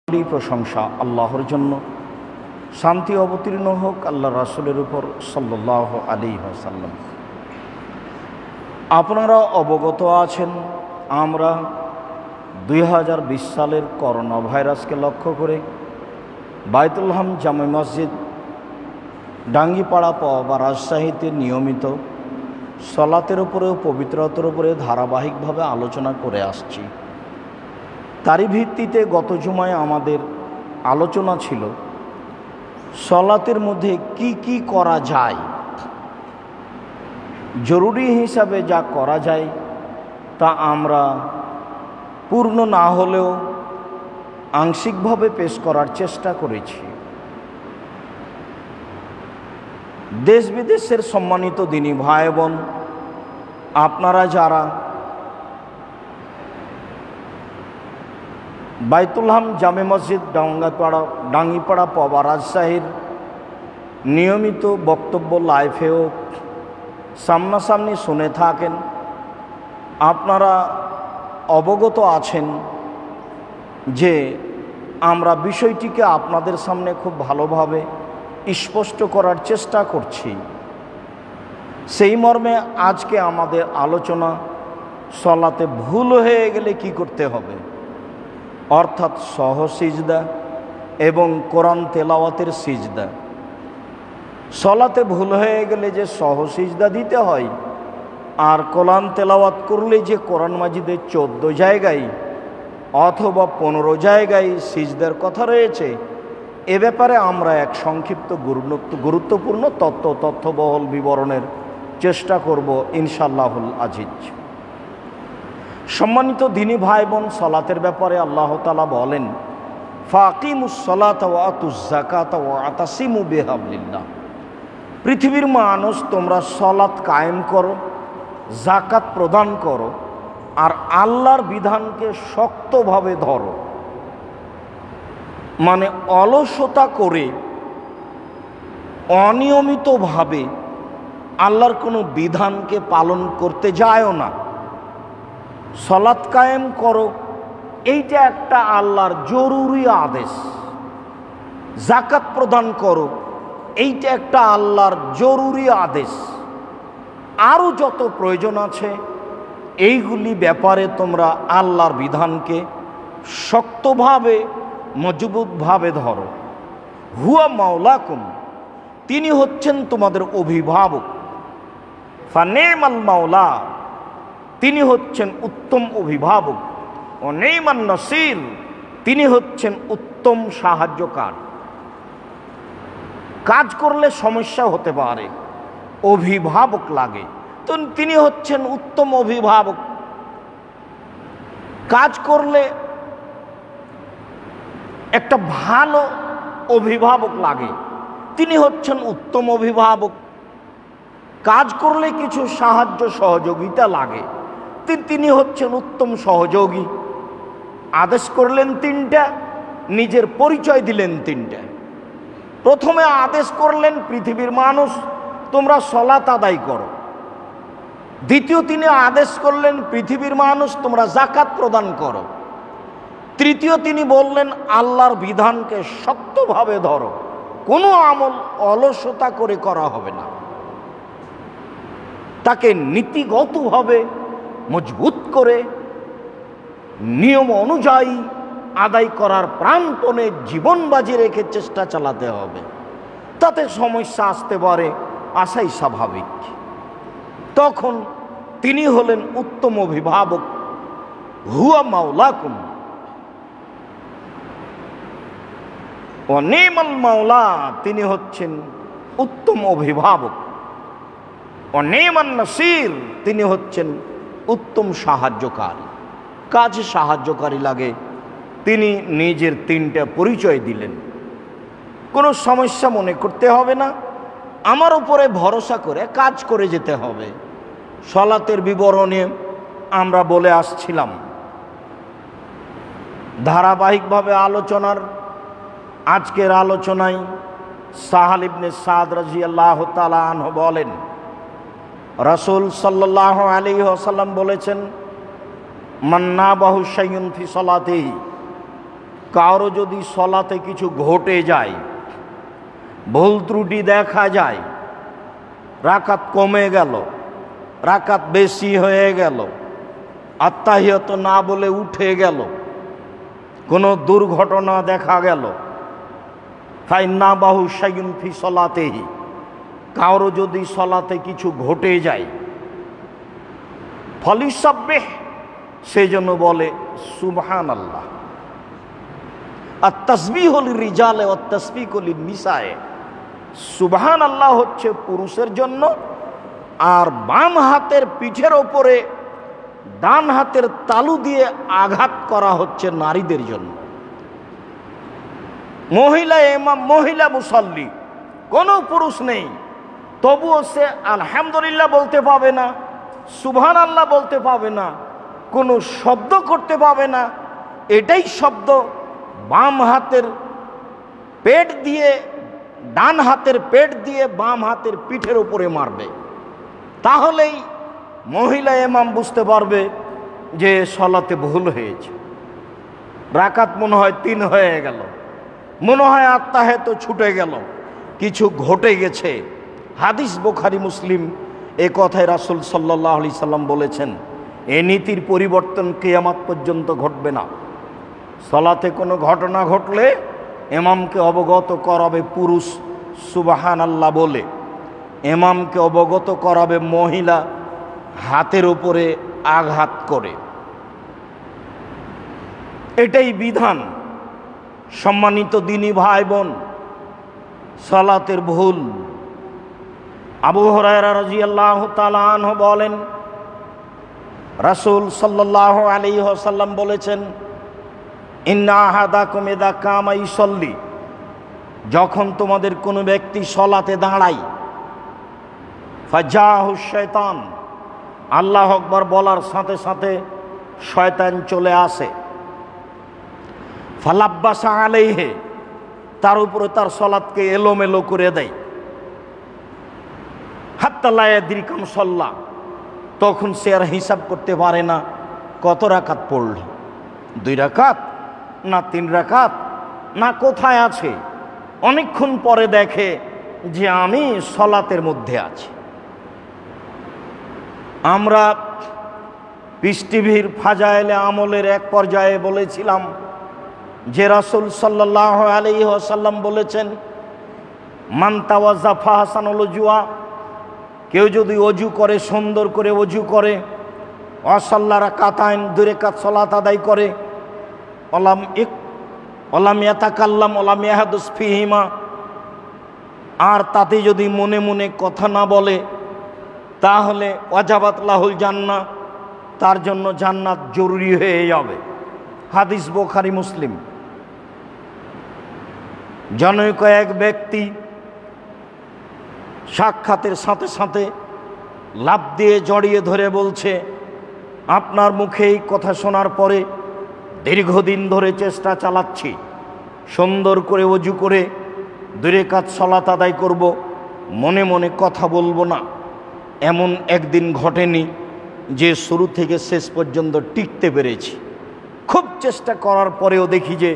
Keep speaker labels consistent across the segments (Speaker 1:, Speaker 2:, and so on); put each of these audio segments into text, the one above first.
Speaker 1: প্রশংসা আল্লাহর জন্য, শান্তি অবতীর্ণ হোক আল্লাহ রাসূলের উপর সাল্লাল্লাহু আলাইহি ওয়াসাল্লাম। আপনারা অবগত আছেন, আমরা 2020 সালের করোনা ভাইরাসকে লক্ষ্য করে বায়তুল হাম জামে মসজিদ ডাঙ্গিপাড়া বা রাজশাহীতে নিয়মিত সলাতের উপরেও পবিত্রতার উপরে ধারাবাহিকভাবে আলোচনা করে আসছি। তারই ভিত্তিতে গত জুমায় আমাদের আলোচনা ছিল সলাতের মধ্যে কি কি করা যায়, জরুরি হিসাবে যা করা যায় তা আমরা পূর্ণ না হলেও আংশিকভাবে পেশ করার চেষ্টা করেছি। দেশ বিদেশের সম্মানিত দিনী ভাই বোন, আপনারা যারা বায়তুল হাম জামে মসজিদ ডাঙ্গিপাড়া পবা রাজশাহীর নিয়মিত বক্তব্য লাইভেও সামনাসামনি শুনে থাকেন, আপনারা অবগত আছেন যে আমরা বিষয়টিকে আপনাদের সামনে খুব ভালোভাবে স্পষ্ট করার চেষ্টা করছি। সেই মর্মে আজকে আমাদের আলোচনা সলাতে ভুল হয়ে গেলে কি করতে হবে, অর্থাৎ সহ সিজদা এবং কোরআন তেলাওয়াতের সিজদা। সলাতে ভুল হয়ে গেলে যে সহ সিজদা দিতে হয়, আর কোরআন তেলাওয়াত করলে যে কোরআন মাজিদের 14 জায়গায় অথবা 15 জায়গায় সিজদার কথা রয়েছে, এ ব্যাপারে আমরা এক সংক্ষিপ্ত গুরুত্বপূর্ণ তথ্যবহল বিবরণের চেষ্টা করব ইনশাআল্লাহুল আজিজ। সম্মানিত দিনী ভাই বোন, সলাতের ব্যাপারে আল্লাহ তাআলা বলেন, ফাকিমুস সালাতা ওয়া আতুজ যাকাতা ওয়া আতাসিমু বিহাবলিল্লাহ। পৃথিবীর মানুষ, তোমরা সলাত কায়েম করো, যাকাত প্রদান করো, আর আল্লাহর বিধানকে শক্তভাবে ধরো। মানে অলসতা করে অনিয়মিতভাবে আল্লাহর কোনো বিধানকে পালন করতে যায়ও না। সলাত কায়েম করো, এইটা একটা আল্লাহর জরুরি আদেশ। যাকাত প্রদান করো, এইটা একটা আল্লাহর জরুরি আদেশ। আরও যত প্রয়োজন আছে এইগুলি ব্যাপারে তোমরা আল্লাহর বিধানকে শক্তভাবে মজবুতভাবে ধরো। হুয়া মাওলাকুম, তিনি হচ্ছেন তোমাদের অভিভাবক। ফানেমাল মাওলা, তিনি হচ্ছেন উত্তম অভিভাবক। ও নেইমান নসির, তিনি হচ্ছেন উত্তম সাহায্যকার। কাজ করলে সমস্যা হতে পারে, অভিভাবক লাগে, তো তিনি হচ্ছেন উত্তম অভিভাবক। কাজ করলে একটা ভালো অভিভাবক লাগে, তিনি হচ্ছেন উত্তম অভিভাবক। কাজ করলে কিছু সাহায্য সহযোগিতা লাগে, তিনি হচ্ছেন উত্তম সহযোগী। আদেশ করলেন 3টা, নিজের পরিচয় দিলেন 3টা। প্রথমে আদেশ করলেন, পৃথিবীর মানুষ তোমরা সলাত আদায় করো। দ্বিতীয় তিনি আদেশ করলেন, পৃথিবীর মানুষ তোমরা যাকাত প্রদান করো। তৃতীয় তিনি বললেন, আল্লাহর বিধানকে শক্তভাবে ধরো, কোনো আমল অলসতা করে করা হবে না। তাকে নীতিগতভাবে মজবুত করে নিয়ম অনুযায়ী আদায় করার প্রাণপণে জীবন বাজি রেখে চেষ্টা চালাতে হবে। তাতে সমস্যা আসতে পারে, আসাই স্বাভাবিক। তখন তিনি হলেন উত্তম অভিভাবক। হুয়া মাওলাকুম ওয়া নি'মাল মাওলা, তিনি হচ্ছেন উত্তম অভিভাবক। ওয়া নি'মান নাসির, তিনি হচ্ছেন উত্তম সাহায্যকারী। কাজে সাহায্যকারী লাগে, তিনি নিজের 3টা পরিচয় দিলেন। কোনো সমস্যা মনে করতে হবে না, আমার উপরে ভরসা করে কাজ করে যেতে হবে। সলাতের বিবরণে আমরা বলে আসছিলাম, ধারাবাহিকভাবে আলোচনার আজকের আলোচনায় সাহাল ইবনে সাদ রাদিয়াল্লাহু তাআলা আনহু বলেন, রাসূল সাল্লাল্লাহু আলাইহি ওয়াসাল্লাম বলেছেন, মান নাবাহু শাইউন ফি সালাতিহি, কারো যদি সলাতে কিছু ঘটে যায়, ভুল ত্রুটি দেখা যায়, রাকাত কমে গেল, রাকাত বেশি হয়ে গেল, আত্তাহিয়াত না বলে উঠে গেল, কোনো দুর্ঘটনা দেখা গেল, ফাইন্না বাহু শাইউন ফি সলাতেহি, কারো যদি সলাতে কিছু ঘটে যায়, ফলিসাব্বিহ, সেই জন্য বলে সুবহানাল্লাহ। আর তাসবিহু লিরিজালে ওয়াত তাসবিহু লিন্নিসায়ে, সুবহানাল্লাহ হচ্ছে পুরুষের জন্য, আর বাম হাতের পিঠের ওপরে ডান হাতের তালু দিয়ে আঘাত করা হচ্ছে নারীদের জন্য। মহিলা ইমাম, মহিলা মুসাল্লি, কোনো পুরুষ নেই, তবুও সে আলহামদুলিল্লাহ বলতে পাবে না, সুবহানাল্লাহ বলতে পাবে না, কোনো শব্দ করতে পাবে না। এটাই শব্দ বাম হাতের পেট দিয়ে, ডান হাতের পেট দিয়ে বাম হাতের পিঠের উপরে মারবে, তাহলেই মহিলা ইমাম বুঝতে পারবে যে সলাতে ভুল হয়েছে। রাকাত মনে হয় 3 হয়ে গেল, মনে হয় আত্তাহিয়াত ছুটে গেল, কিছু ঘটে গেছে। হাদিস বুখারী মুসলিম, এ কথায় রাসূল সাল্লাল্লাহু আলাইহি সাল্লাম বলেছেন, এ নীতির পরিবর্তন কিয়ামত পর্যন্ত ঘটবে না। সলাতে কোনো ঘটনা ঘটলে ইমামকে অবগত করাবে পুরুষ সুবহানাল্লাহ বলে, ইমামকে অবগত করাবে মহিলা হাতের উপরে আঘাত করে। এটাই বিধান। সম্মানিত দিনী ভাই বোন, সালাতের ভুল। আবু হুরায়রা রাদিয়াল্লাহু তাআলা আনহু বলেন, রাসূল সাল্লাল্লাহু আলাইহি ওয়াসাল্লাম বলেছেন, ইন্না আহাদাকুম ইযা কামা ইউসাল্লি, যখন তোমাদের কোনো ব্যক্তি সলাতে দাঁড়ায়, ফাজাহু শাইতান, আল্লাহু আকবার বলার সাথে সাথে শয়তান চলে আসে, ফালাব্বাসা আলাইহি, তার উপরে তার সলাতকে এলোমেলো করে দেয়, হাত্তা লা ইয়াদরি কাম সাল্লা, তখন সে আর হিসাব করতে পারে না কত রাকাত পড়ল, 2 রাকাত না 3 রাকাত না কোথায় আছে। অনেকক্ষণ পরে দেখে যে আমি সলাতের মধ্যে আছি। আমরা পিস টিভির ফাজায়েলে আমলের এক পর্যায়ে বলেছিলাম যে রাসূল সাল্লাল্লাহু আলাইহি ওয়াসাল্লাম বলেছেন, মান তাওয়াজ্জা ফাহসানুল উজুয়া, কেউ যদি অজু করে, সুন্দর করে অজু করে, ওয়াসাল্লা রাকাতাইন, 2 রাকাত সালাত আদায় করে, ওলাম ইয়াতাকাল্লাম ওলাম ইয়াহাদুস ফিহিমা, আর তাতে যদি মনে মনে কথা না বলে, তাহলে ওয়াজাবাত লাহুল জান্নাহ, তার জন্য জান্নাত জরুরি হয়ে যাবে। হাদিস বুখারী মুসলিম। জনৈক এক ব্যক্তি সাক্ষাতের সাথে সাথে লাফ দিয়ে জড়িয়ে ধরে বলছে, আপনার মুখে এই কথা শোনার পরে দীর্ঘদিন ধরে চেষ্টা চালাচ্ছি, সুন্দর করে ওযু করে 2 রাকাত সালাত আদায় করব, মনে মনে কথা বলবো না। এমন একদিন ঘটেনি যে শুরু থেকে শেষ পর্যন্ত টিকতে পেরেছি, খুব চেষ্টা করার পরেও দেখি যে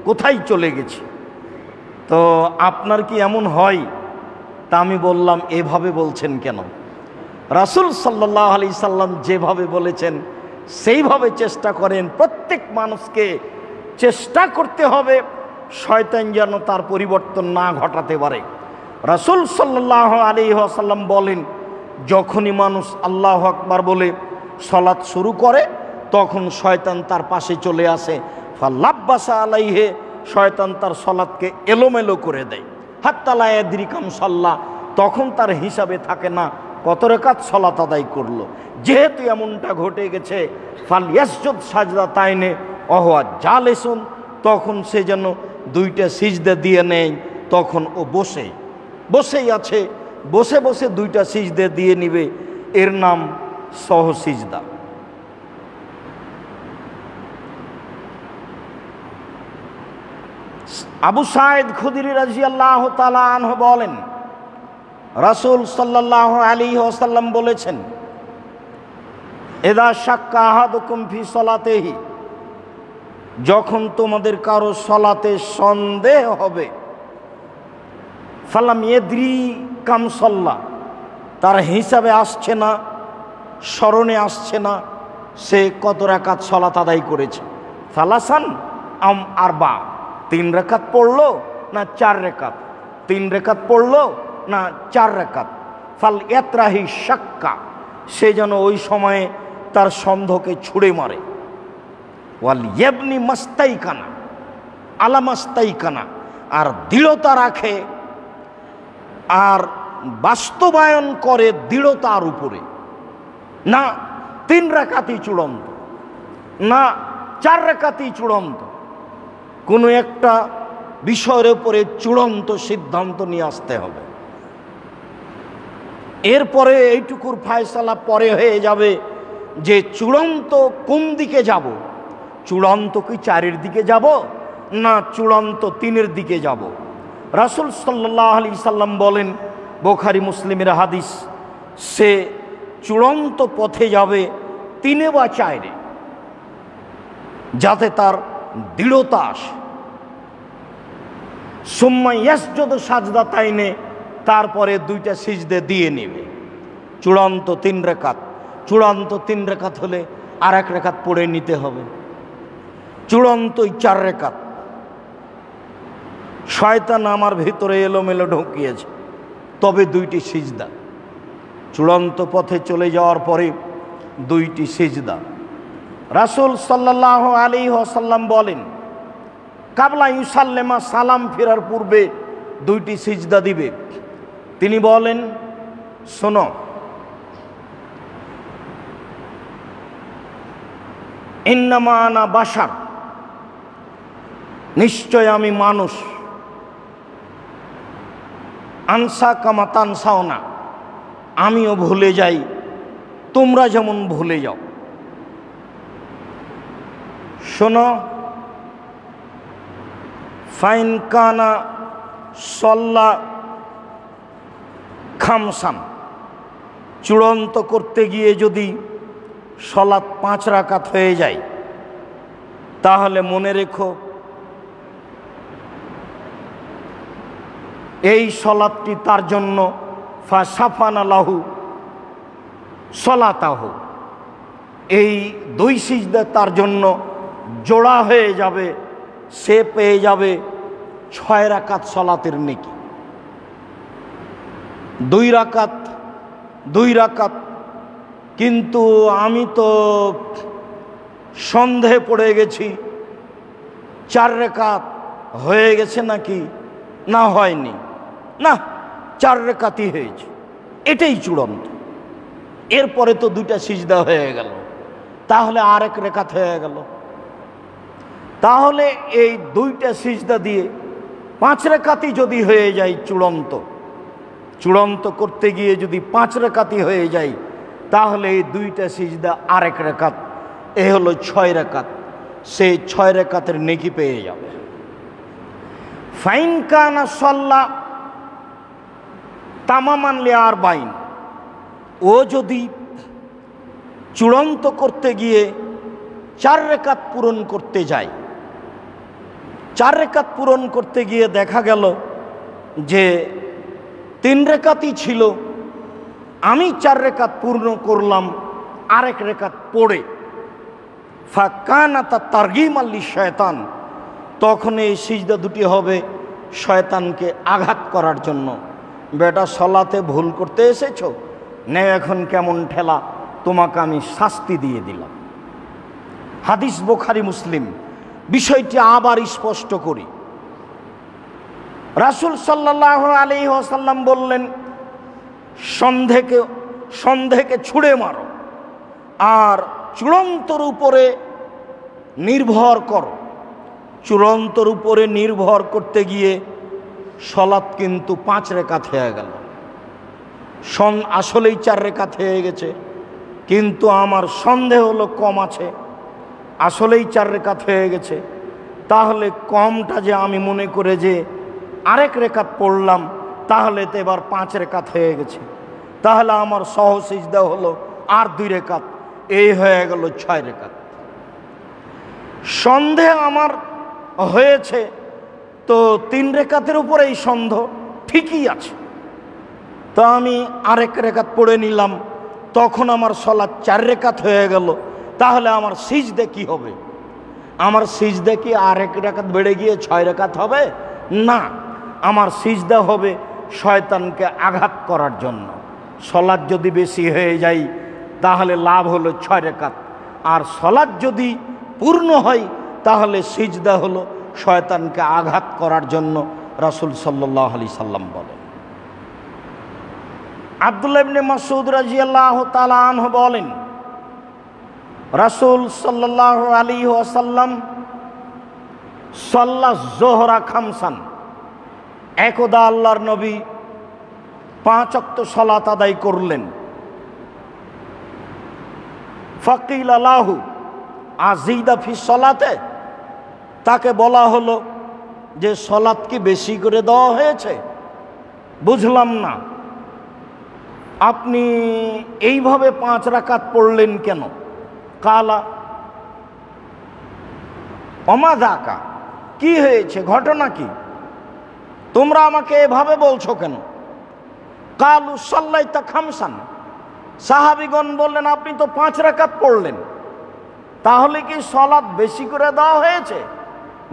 Speaker 1: কোথায় চলে গেছি। তো আপনার কি এমন হয়? তা আমি বললাম, এভাবে বলছেন কেন? রাসূল সাল্লাল্লাহু আলাইহি সাল্লাম যেভাবে বলেছেন সেইভাবে চেষ্টা করেন। প্রত্যেক মানুষকে চেষ্টা করতে হবে শয়তান যেন তার পরিবর্তন না ঘটাতে পারে। রাসূল সাল্লাল্লাহু আলাইহি ওয়াসাল্লাম বলেন, যখনই মানুষ আল্লাহু আকবার বলে সালাত শুরু করে, তখন শয়তান তার পাশে চলে আসে, ফালাব্বাসা আলাইহি, শয়তান তার সালাতকে এলোমেলো করে দেয়, হাত্তা লা ইয়াদরি কাম সাল্লা, তখন তার হিসাবে থাকে না কত রাকাত সালাত আদায় করলো। যেহেতু এমনটা ঘটে গেছে, ফালইয়াসজুদ সাজদাতাইনে ওয়া হুয়া জালিসুন, তখন সে যেন 2টা সিজদা দিয়ে নেয়। তখন ও বসেই আছে, বসে বসে 2টা সিজদা দিয়ে নিবে, এর নাম সহ সিজদা। আবু সাঈদ খুদরি রাদিয়াল্লাহু তাআলা আনহু বলেন, রাসূল সাল্লাল্লাহু আলাইহি ওয়াসাল্লাম বলেছেন, ইযা শাক্কা আহাদুকুম ফি সালাতিহি, যখন তোমাদের কারো সলাতে সন্দেহ হবে, ফালাম ইয়াদরি কাম সাল্লা, তার হিসাবে আসছে না, স্মরণে আসছে না সে কত রাকাত সলাত আদায় করেছে। সালাসান আম আরবা, 3 রাকাত পড়লো না 4 রাকাত, 3 রাকাত পড়লো না 4 রাকাত। ফাল ইয়াতরাহি শাক্কা, সে যেন ওই সময়ে তার সন্দেহকে ছুঁড়ে মারে। ওয়াল ইয়াবনি মাস্তাইকানা আলা মাস্তাইকানা, আর দৃঢ়তা রাখে আর বাস্তবায়ন করে দৃঢ়তার উপরে। না 3 রাকাতই চূড়ান্ত, না 4 রাকাতই চূড়ান্ত, কোনো একটা বিষয়ের উপরে চূড়ান্ত সিদ্ধান্ত নিয়ে আসতে হবে। এরপরে এইটুকুর ফায়সালা পরে হয়ে যাবে যে চূড়ান্ত কোন দিকে যাব, চূড়ান্ত কি 4-এর দিকে যাব না চূড়ান্ত 3-এর দিকে যাব। রাসূল সাল্লাল্লাহু আলাইহি সাল্লাম বলেন, বুখারী মুসলিমের হাদিস, সে চূড়ান্ত পথে যাবে 3 বা 4-এ, যাতে তার দৃঢ়তা আসে। সুম্মা ইয়াসজুদু সাজদাতাইনে, তারপরে 2টা সিজদে দিয়ে নেবে। চূড়ান্ত 3 রাকাত, চূড়ান্ত 3 রাকাত হলে আর 1 রাকাত পড়ে নিতে হবে। চূড়ান্তই 4 রাকাত। শয়তান আমার ভিতরে এলোমেলো ঢুকিয়েছে, তবে 2টি সিজদা। চূড়ান্ত পথে চলে যাওয়ার পরে 2টি সিজদা। রাসূল সাল্লাল্লাহু আলাইহি ওয়াসাল্লাম বলেন, কাবলা ইউসাল্লেমা, সালাম ফেরার পূর্বে 2টি সিজদা দিবে। তিনি বলেন, শোনো, ইন্নামা আনা বাশার, নিশ্চয় আমি মানুষ, আনসা কামা তানসাও না, আমিও ভুলে যাই তোমরা যেমন ভুলে যাও। শোনো, ফাইন কানা সল্লা খামসান, চূড়ান্ত করতে গিয়ে যদি সলাত 5 রাকাত হয়ে যায়, তাহলে মনে রেখো এই সলাতটি তার জন্য ফাসাফানা লাহু সলাতাহু, এই 2 সিজদা তার জন্য জোড়া হয়ে যাবে, সে পেয়ে যাবে 6 রাকাত সলাতের নেকি। 2 রাকাত 2 রাকাত, কিন্তু আমি তো সন্দেহে পড়ে গেছি 4 রাকাত হয়ে গেছে নাকি, না হয়নি, না 4 রাকাতই হয়েছে, এটাই চূড়ান্ত। এরপরে তো 2টা সিজদা হয়ে গেল, তাহলে আর 1 রাকাত হয়ে গেল। তাহলে এই 2টা সিজদা দিয়ে 5 রাকাতই যদি হয়ে যায় চূড়ান্ত, চূড়ান্ত করতে গিয়ে যদি 5 রাকাতই হয়ে যায়, তাহলে এই 2টা সিজদা আর 1 রাকাত, এ হলো 6 রাকাত। সেই 6 রাকাতের নেকি পেয়ে যাবে। ফাইন কানা সাল্লা তামামান লিআরবাইন, ও যদি চূড়ান্ত করতে গিয়ে 4 রাকাত পূরণ করতে যায়, 4 রাকাত পূরণ করতে গিয়ে দেখা গেল যে 3 রাকাতই ছিল, আমি 4 রাকাত পূর্ণ করলাম আর 1 রাকাত পড়ে, ফাকানাত তারগীমান লিশয়তান, তখন এই সিজদা 2টি হবে শয়তানকে আঘাত করার জন্য। বেটা সলাতে ভুল করতে এসেছো, নে এখন কেমন ঠেলা, তোমাকে আমি শাস্তি দিয়ে দিলাম। হাদিস বুখারী মুসলিম। বিষয়টি আবার স্পষ্ট করি, রাসূল সাল্লাল্লাহু আলাইহি ওয়াসাল্লাম বললেন, সন্দেহকে ছুঁড়ে মারো আর চূড়ান্তর উপরে নির্ভর করো। চূড়ান্তর উপরে নির্ভর করতে গিয়ে সলাত কিন্তু 5 রাকাত হয়ে গেল, আসলেই 4 রাকাত হয়ে গেছে, কিন্তু আমার সন্দেহ হলো কম আছে, আসলেই 4 রাকাত হয়ে গেছে। তাহলে কমটা যে আমি মনে করে যে আর 1 রাকাত পড়লাম, তাহলে তো এবার 5 রাকাত হয়ে গেছে, তাহলে আমার সহ সিজদা হলো আর 2 রাকাত, এই হয়ে গেল 6 রাকাত। সন্দেহ আমার হয়েছে, তো 3 রেকাতের উপরে এই সন্দেহ ঠিকই আছে, তো আমি আরেক রেকাত পড়ে নিলাম, তখন আমার সালাত 4 রেকাত হয়ে গেল, তাহলে আমার সিজদে কি হবে? আমার সিজদে কি আরেক রেকাত বেড়ে গিয়ে 6 রেকাত হবে? না, আমার সিজদা হবে শয়তানকে আঘাত করার জন্য। সালাত যদি বেশি হয়ে যায় তাহলে লাভ হলো 6 রেকাত, আর সালাত যদি পূর্ণ হয় তাহলে সিজদা হলো শয়তানকে আঘাত করার জন্য। রাসূল সাল্লাল্লাহু আলাইহি সাল্লাম বলেন। আব্দুল্লাহ ইবনে মাসউদ রাদিয়াল্লাহু তাআলা আনহু বলেন, রাসূল সাল্লাল্লাহু আলাইহি ওয়াসাল্লাম সাল্লা যোহরা খামসান, একদা আল্লাহর নবী 5 ওয়াক্ত সালাত আদায় করলেন। ফাকিলা লাহু আজিদা ফি সালাতে, তাকে বলা হলো যে সালাত কি বেশি করে দেওয়া হয়েছে? বুঝলাম না, আপনি এইভাবে 5 রাকাত পড়লেন কেন? কালা অমাদাকা, কি হয়েছে, ঘটনা কি? তোমরা আমাকে এভাবে বলছো কেন? কালু সাল্লাইতা খামসান, সাহাবীগণ বললেন আপনি তো 5 রাকাত পড়লেন, তাহলে কি সালাত বেশি করে দেওয়া হয়েছে?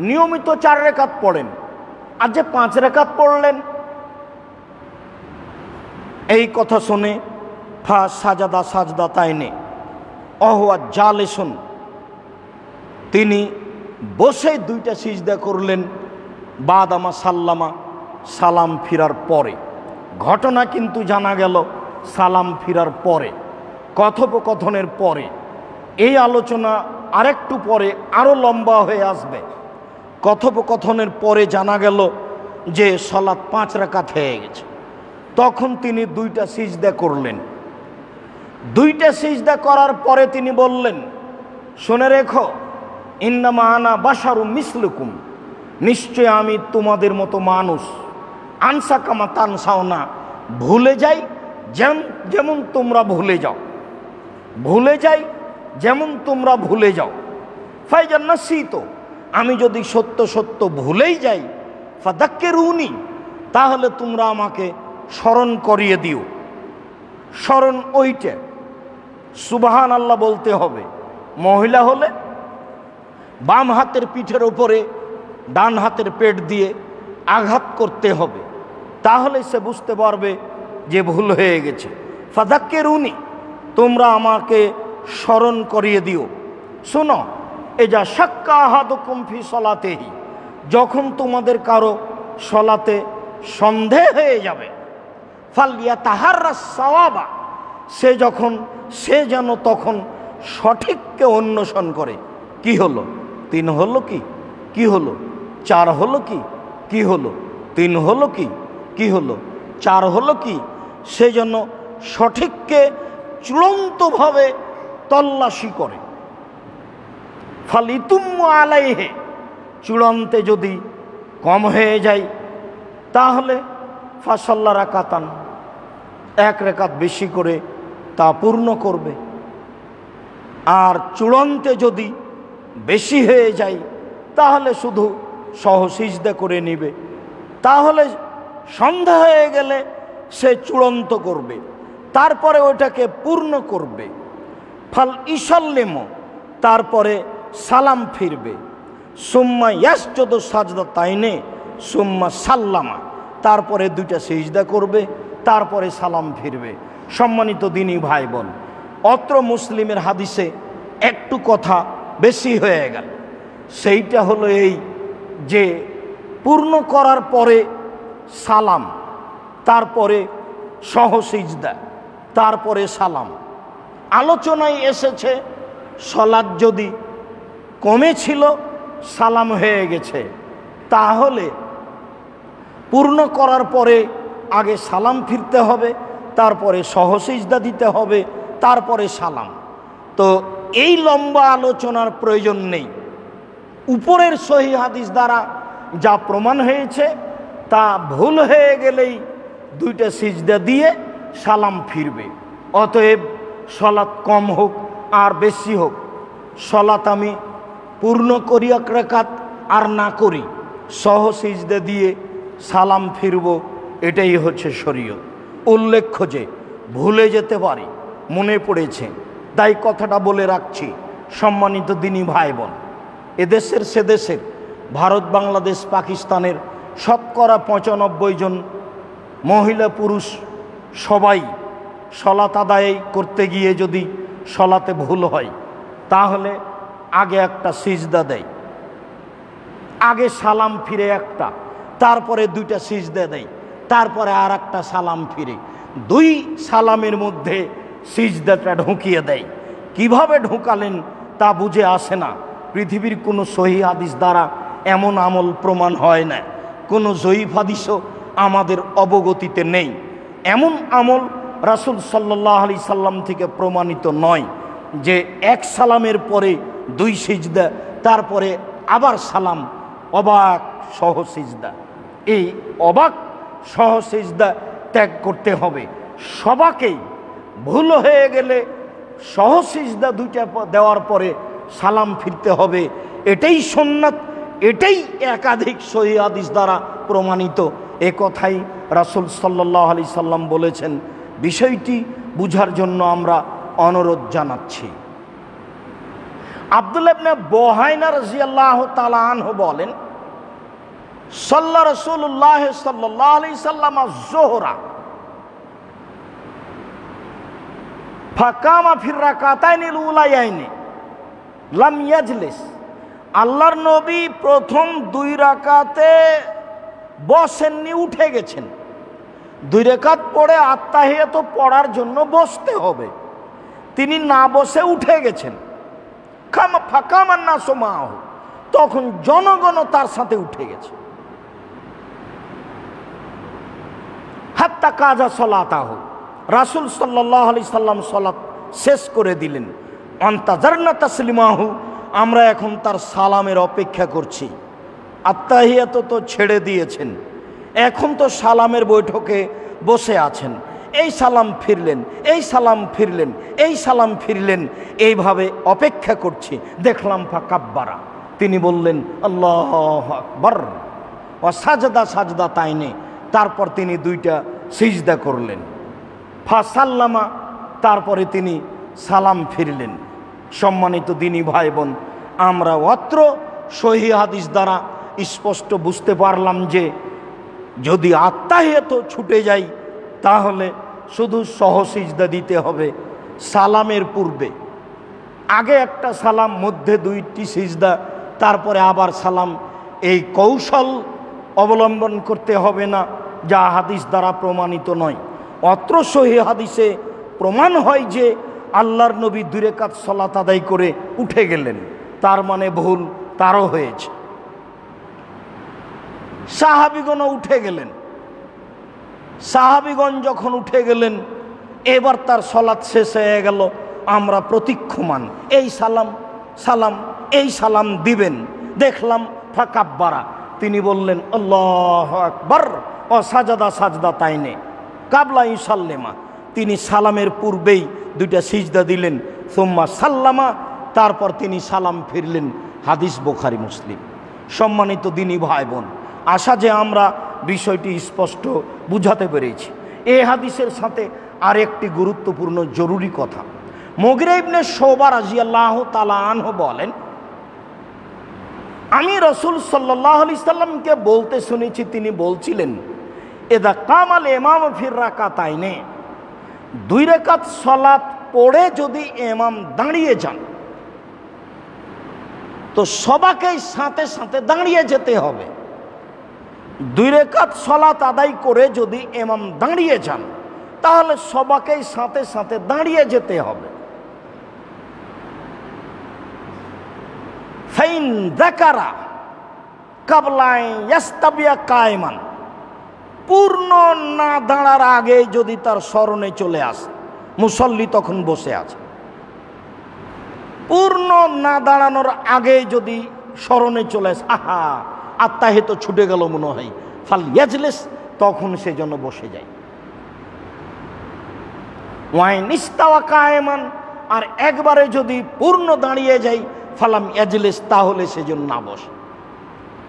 Speaker 1: নিয়মিত 4 রাকাত পড়েন, আর যে 5 রাকাত পড়লেন। এই কথা শুনে ফা সাজাদা সাজদা তাইনে অহুয়া জালেসুন, তিনি বসে 2টা সিজদা করলেন। বাদামা সাল্লামা, সালাম ফিরার পরে। ঘটনা কিন্তু জানা গেল সালাম ফিরার পরে, কথোপকথনের পরে। এই আলোচনা আরেকটু পরে আরও লম্বা হয়ে আসবে। কথোপকথনের পরে জানা গেল যে সালাত 5 রাকাত হয়ে গেছে, তখন তিনি 2টা সিজদা করলেন। 2টা সিজদা করার পরে তিনি বললেন, শুনে রেখো, ইন্নামা আনা বাশারু মিসলুকুম, নিশ্চয় আমি তোমাদের মতো মানুষ। আনসা কামা তানসাও না, ভুলে যাই যেমন তোমরা ভুলে যাও, ভুলে যাই যেমন তোমরা ভুলে যাও। ফাইজান নাসিত, আমি যদি সত্য সত্য ভুলেই যাই, ফাদাক্কিরুনি, তাহলে তোমরা আমাকে স্মরণ করিয়ে দিও। স্মরণ ওইটা, সুবহান আল্লাহ বলতে হবে। মহিলা হলে বাম হাতের পিঠের উপরে ডান হাতের পেট দিয়ে আঘাত করতে হবে, তাহলে সে বুঝতে পারবে যে ভুল হয়ে গেছে। ফাদাক্কিরুনি, তোমরা আমাকে স্মরণ করিয়ে দিও। শোনো, এজা শাক্কা আহাদুকুম ফি সলাতেহি, যখন তোমাদের কারো সলাতে সন্দেহ হয়ে যাবে, ফালইয়াতাহাররাস সাওয়াবা, সে যেন তখন সঠিককে অন্বেষণ করে। কি হলো? 3 হলো কি? কি হলো? 4 হলো কি? কি হলো? 3 হলো কি? কি হলো? 4 হলো কি? সে যেন সঠিককে চূড়ান্তভাবে তল্লাশি করে। ফালিতুম্মু আলাইহে, চূড়ান্তে যদি কম হয়ে যায় তাহলে ফাসাল্লা রাকাতান, 1 রাকাত বেশি করে তা পূর্ণ করবে। আর চূড়ান্তে যদি বেশি হয়ে যায় তাহলে শুধু সহসিজদা করে নিবে। তাহলে সন্ধ্যা হয়ে গেলে সে চূড়ান্ত করবে, তারপরে ওটাকে পূর্ণ করবে। ফাল ইসাল্লিমু, তারপরে সালাম ফিরবে। সুম্মা ইয়াসজুদু সাজদা তাইনে সুম্মা সাল্লামা, তারপরে 2টা সিজদা করবে, তারপরে সালাম ফিরবে। সম্মানিত দিনী ভাই বোন, অত্র মুসলিমের হাদিসে একটু কথা বেশি হয়ে গেল। সেইটা হলো এই যে পূর্ণ করার পরে সালাম, তারপরে সহসিজদা, তারপরে সালাম। আলোচনায় এসেছে সালাত যদি কমেছিল, সালাম হয়ে গেছে, তাহলে পূর্ণ করার পরে আগে সালাম ফিরতে হবে, তারপরে সহসিজদা দিতে হবে, তারপরে সালাম। তো এই লম্বা আলোচনার প্রয়োজন নেই। উপরের সহিহ হাদিস দ্বারা যা প্রমাণ হয়েছে তা ভুল হয়ে গেলেই 2টা সিজদা দিয়ে সালাম ফিরবে। অতএব সলাত কম হোক আর বেশি হোক, সলাত আমি পূর্ণ করি এক রাকাত আর না করি সহ সিজদা দিয়ে সালাম ফিরব, এটাই হচ্ছে শরীয়ত। উল্লেখ্য যে ভুলে যেতে পারি, মনে পড়েছে, তাই কথাটা বলে রাখছি। সম্মানিত দিনী ভাই বোন, এদেশের সেদেশের ভারত, বাংলাদেশ, পাকিস্তানের শতকরা 95 জন মহিলা পুরুষ সবাই সলাত আদায় করতে গিয়ে যদি সলাতে ভুল হয়, তাহলে আগে একটা সিজদা দেয়, আগে সালাম ফিরে একটা, তারপরে দুইটা সিজদা দেয়, তারপরে আর একটা সালাম ফিরে, দুই সালামের মধ্যে সিজদাটা ঢুকিয়ে দেয়। কিভাবে ঢুকালেন তা বুঝে আসে না। পৃথিবীর কোনো সহিহ হাদিস দ্বারা এমন আমল প্রমাণ হয় না, কোনো জয়ীফ হাদিসও আমাদের অবগতিতে নেই। এমন আমল রাসূল সাল্লাল্লাহু আলাইহি সাল্লাম থেকে প্রমাণিত নয় যে এক সালামের পরে দুই সিজদা, তারপরে আবার সালাম, অবাক সহ সিজদা। এই অবাক সহ সিজদা ত্যাগ করতে হবে সবাকেই। ভুল হয়ে গেলে সহ সিজদা দুইটা দেওয়ার পরে সালাম ফিরতে হবে, এটাই সুন্নাত, এটাই একাধিক সহিহ হাদিস দ্বারা প্রমাণিত। এ কথাই রাসূল সাল্লাল্লাহু আলাইহি সাল্লাম বলেছেন। বিষয়টি বুঝার জন্য আমরা অনুরোধ জানাচ্ছি। আব্দুল্লাহ ইবনে বুহাইনা রাদিয়াল্লাহু তাআলা আনহু বলেন, সাল্লা রাসূলুল্লাহ সাল্লাল্লাহু আলাইহি সাল্লাম আয-যুহরা ফাকামা ফির রাকাতাইনিল উলায়াইনি লাম ইয়াজলিস। আল্লাহর নবী প্রথম 2 রাকাতে বসেননি, উঠে গেছেন। 2 রাকাত পড়ে আত্তাহিয়াত পড়ার জন্য বসতে হবে, তিনি না বসে উঠে গেছেন। ফাকামান নাসু মাহু, তখন জনগণ তার সাথে উঠে গেছে। হাত্তা কাজা সলাতাহু, রাসূল সাল্লাল্লাহু আলাইহি সাল্লাম সালাত শেষ করে দিলেন। আনতাজারনা তাসলিমাহু, আমরা এখন তার সালামের অপেক্ষা করছি। আত্তাহিয়াত তো ছেড়ে দিয়েছেন, এখন তো সালামের বৈঠকে বসে আছেন। এই সালাম ফিরলেন, এই সালাম ফিরলেন, এই সালাম ফিরলেন, এইভাবে অপেক্ষা করছি। দেখলাম ফাকাব্বারা, তিনি বললেন আল্লাহু আকবার, ওয়া সাজদা সাজদা তাইনে, তারপর তিনি 2টা সিজদা করলেন। ফাসাল্লামা, তারপরে তিনি সালাম ফিরলেন। সম্মানিত দিনী ভাই বোন, আমরা অত্র সহিহ হাদিস দ্বারা স্পষ্ট বুঝতে পারলাম যে যদি আত্তাহিয়াত ছুটে যায় তাহলে শুধু সহ সিজদা দিতে হবে সালামের পূর্বে। আগে একটা সালাম, মধ্যে 2টি সিজদা, তারপরে আবার সালাম। এই কৌশল অবলম্বন করতে হবে না, যা হাদিস দ্বারা প্রমাণিত নয়। অত্র সহিহ হাদিসে প্রমাণ হয় যে আল্লাহর নবী 2 রাকাত সালাত আদায় করে উঠে গেলেন, তার মানে ভুল তারও হয়েছে। সাহাবীগণ উঠে গেলেন, সাহাবীগণ যখন উঠে গেলেন, এবার তার সালাত শেষ হয়ে গেল। আমরা প্রতীক্ষমান, এই সালাম সালাম, এই সালাম দিবেন। দেখলাম ফাকাব্বারা, তিনি বললেন আল্লাহু আকবার, ও সাজদা সাজদা তাইনে কাবলা ইউসাল্লিমা, তিনি সালামের পূর্বেই 2টা সিজদা দিলেন। সুম্মা সাল্লামা, তারপর তিনি সালাম ফিরলেন। হাদিস বুখারী মুসলিম। সম্মানিত দিনী ভাই বোন, আশা যে আমরা বিষয়টি স্পষ্ট বুঝাতে পেরেছি। এই হাদিসের সাথে আরেকটি গুরুত্বপূর্ণ জরুরি কথা। মুগিরা ইবনে শুবা রাদিয়াল্লাহু তাআলা আনহু বলেন, আমি রাসূল সাল্লাল্লাহু আলাইহি সাল্লামকে বলতে শুনেছি, তিনি বলছিলেন ইযা কামাল ইমাম ফির রাকাতাইনে, 2 রাকাত সালাত পড়ে যদি ইমাম দাঁড়িয়ে যান তো সবাকেই সাথে সাথে দাঁড়িয়ে যেতে হবে। 2 রাকাত সালাত আদায় করে যদি ইমাম দাঁড়িয়ে যান তাহলে সবাকেই সাথে সাথে দাঁড়িয়ে যেতে হবে। ফাইন যাকারা কাবলা ইয়াস্তাবিয়া কায়মান, পূর্ণ না দাঁড়ার আগে যদি তার স্মরণে চলে আসে, মুসল্লি তখন বসে আছে, পূর্ণ না দাঁড়ানোর আগে যদি স্মরণে চলে আসে, আহা আত্তাহিয়াত ছুটে গেল মনে হয়, ফাল ইয়াজলিস, তখন সে জন্য বসে যায়। ওয়াইন ইস্তাওয়া কায়মান, আর একবারে যদি পূর্ণ দাঁড়িয়ে যায়, ফালাম ইয়াজলিস, তাহলে সেজন্য না বসে।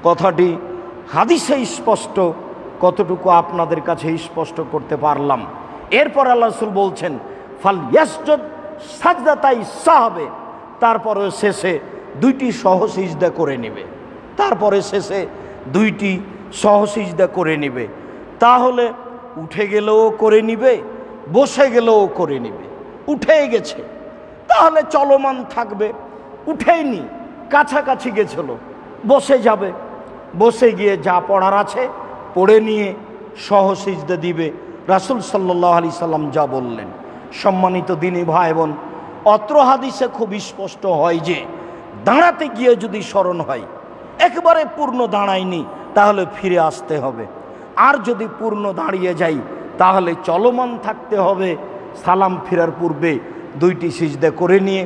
Speaker 1: কথাটি হাদিসে স্পষ্ট, কতটুকু আপনাদের কাছে স্পষ্ট করতে পারলাম। এরপর আল্লাহ রাসূল বলছেন ফাল ইয়াসজুদ সাজদাতাই সাহাবে, তারপরে শেষে দুইটি সহসিজদা করে নেবে, তারপরে শেষে দুইটি সহসিজদা করে নেবে। তাহলে উঠে গেলেও করে নিবে, বসে গেলেও করে নিবে। উঠেই গেছে তাহলে চলমান থাকবে, উঠেইনি কাছাকাছি গেছিল বসে যাবে, বসে গিয়ে যা পড়ার আছে পড়ে নিয়ে সহসিজদা দিবে। রাসূল সাল্লাল্লাহু আলাইহি সাল্লাম যা বললেন। সম্মানিত দিনী ভাই বোন, অত্র হাদিসে খুব স্পষ্ট হয় যে দাঁড়াতে গিয়ে যদি স্মরণ হয়, একেবারে পূর্ণ দাঁড়ায়নি তাহলে ফিরে আসতে হবে, আর যদি পূর্ণ দাঁড়িয়ে যাই তাহলে চলমান থাকতে হবে। সালাম ফেরার পূর্বে দুইটি সিজদা করে নিয়ে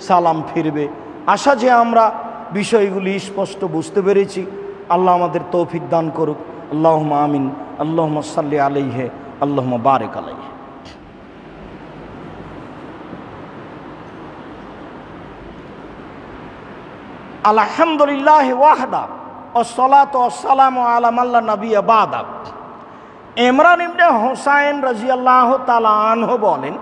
Speaker 1: সালাম ফিরবে। আশা যে আমরা বিষয়গুলি স্পষ্ট বুঝতে পেরেছি। আল্লাহ আমাদের তৌফিক দান করুক। আল্লাহুম্মা আমিন। আল্লাহুম্মা সাল্লি আলাইহি, আল্লাহুম্মা বারিক আলাইহি। আলহামদুলিল্লাহ ওয়াহদা ওয়াসসালাতু ওয়াসসালামু আলা মান লা নাবিয়্যা বাদা। ইমরান ইবনে হুসাইন রাদিয়াল্লাহু তাআলা আনহু বলেন,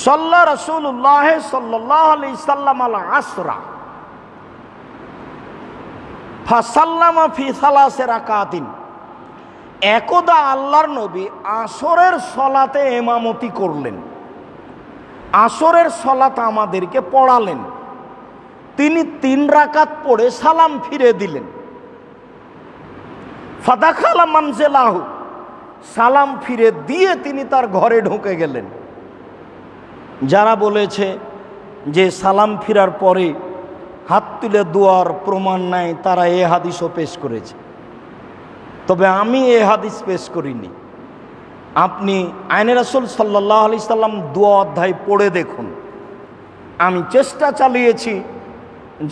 Speaker 1: সাল্লা রাসূলুল্লাহ সাল্লাল্লাহু আলাইহি সাল্লাম আল আসরা ফাসাল্লামা ফি সালাসি রাকাতিন। একদা আল্লাহর নবী আসরের সলাতে ইমামতি করলেন, আসরের সলাত আমাদেরকে পড়ালেন। তিনি 3 রাকাত পড়ে সালাম ফিরে দিলেন। ফাদাখালা মানজিলাহু, সালাম ফিরে দিয়ে তিনি তার ঘরে ঢুকে গেলেন। যারা বলেছে যে সালাম ফিরার পরে হাত তুলে দোয়ার প্রমাণ নাই, তারা এ হাদিসও পেশ করেছে, তবে আমি এ হাদিস পেশ করিনি। আপনি আইনে রাসূল সাল্লাল্লাহু আলাইহি সাল্লাম দোয়া অধ্যায় পড়ে দেখুন। আমি চেষ্টা চালিয়েছি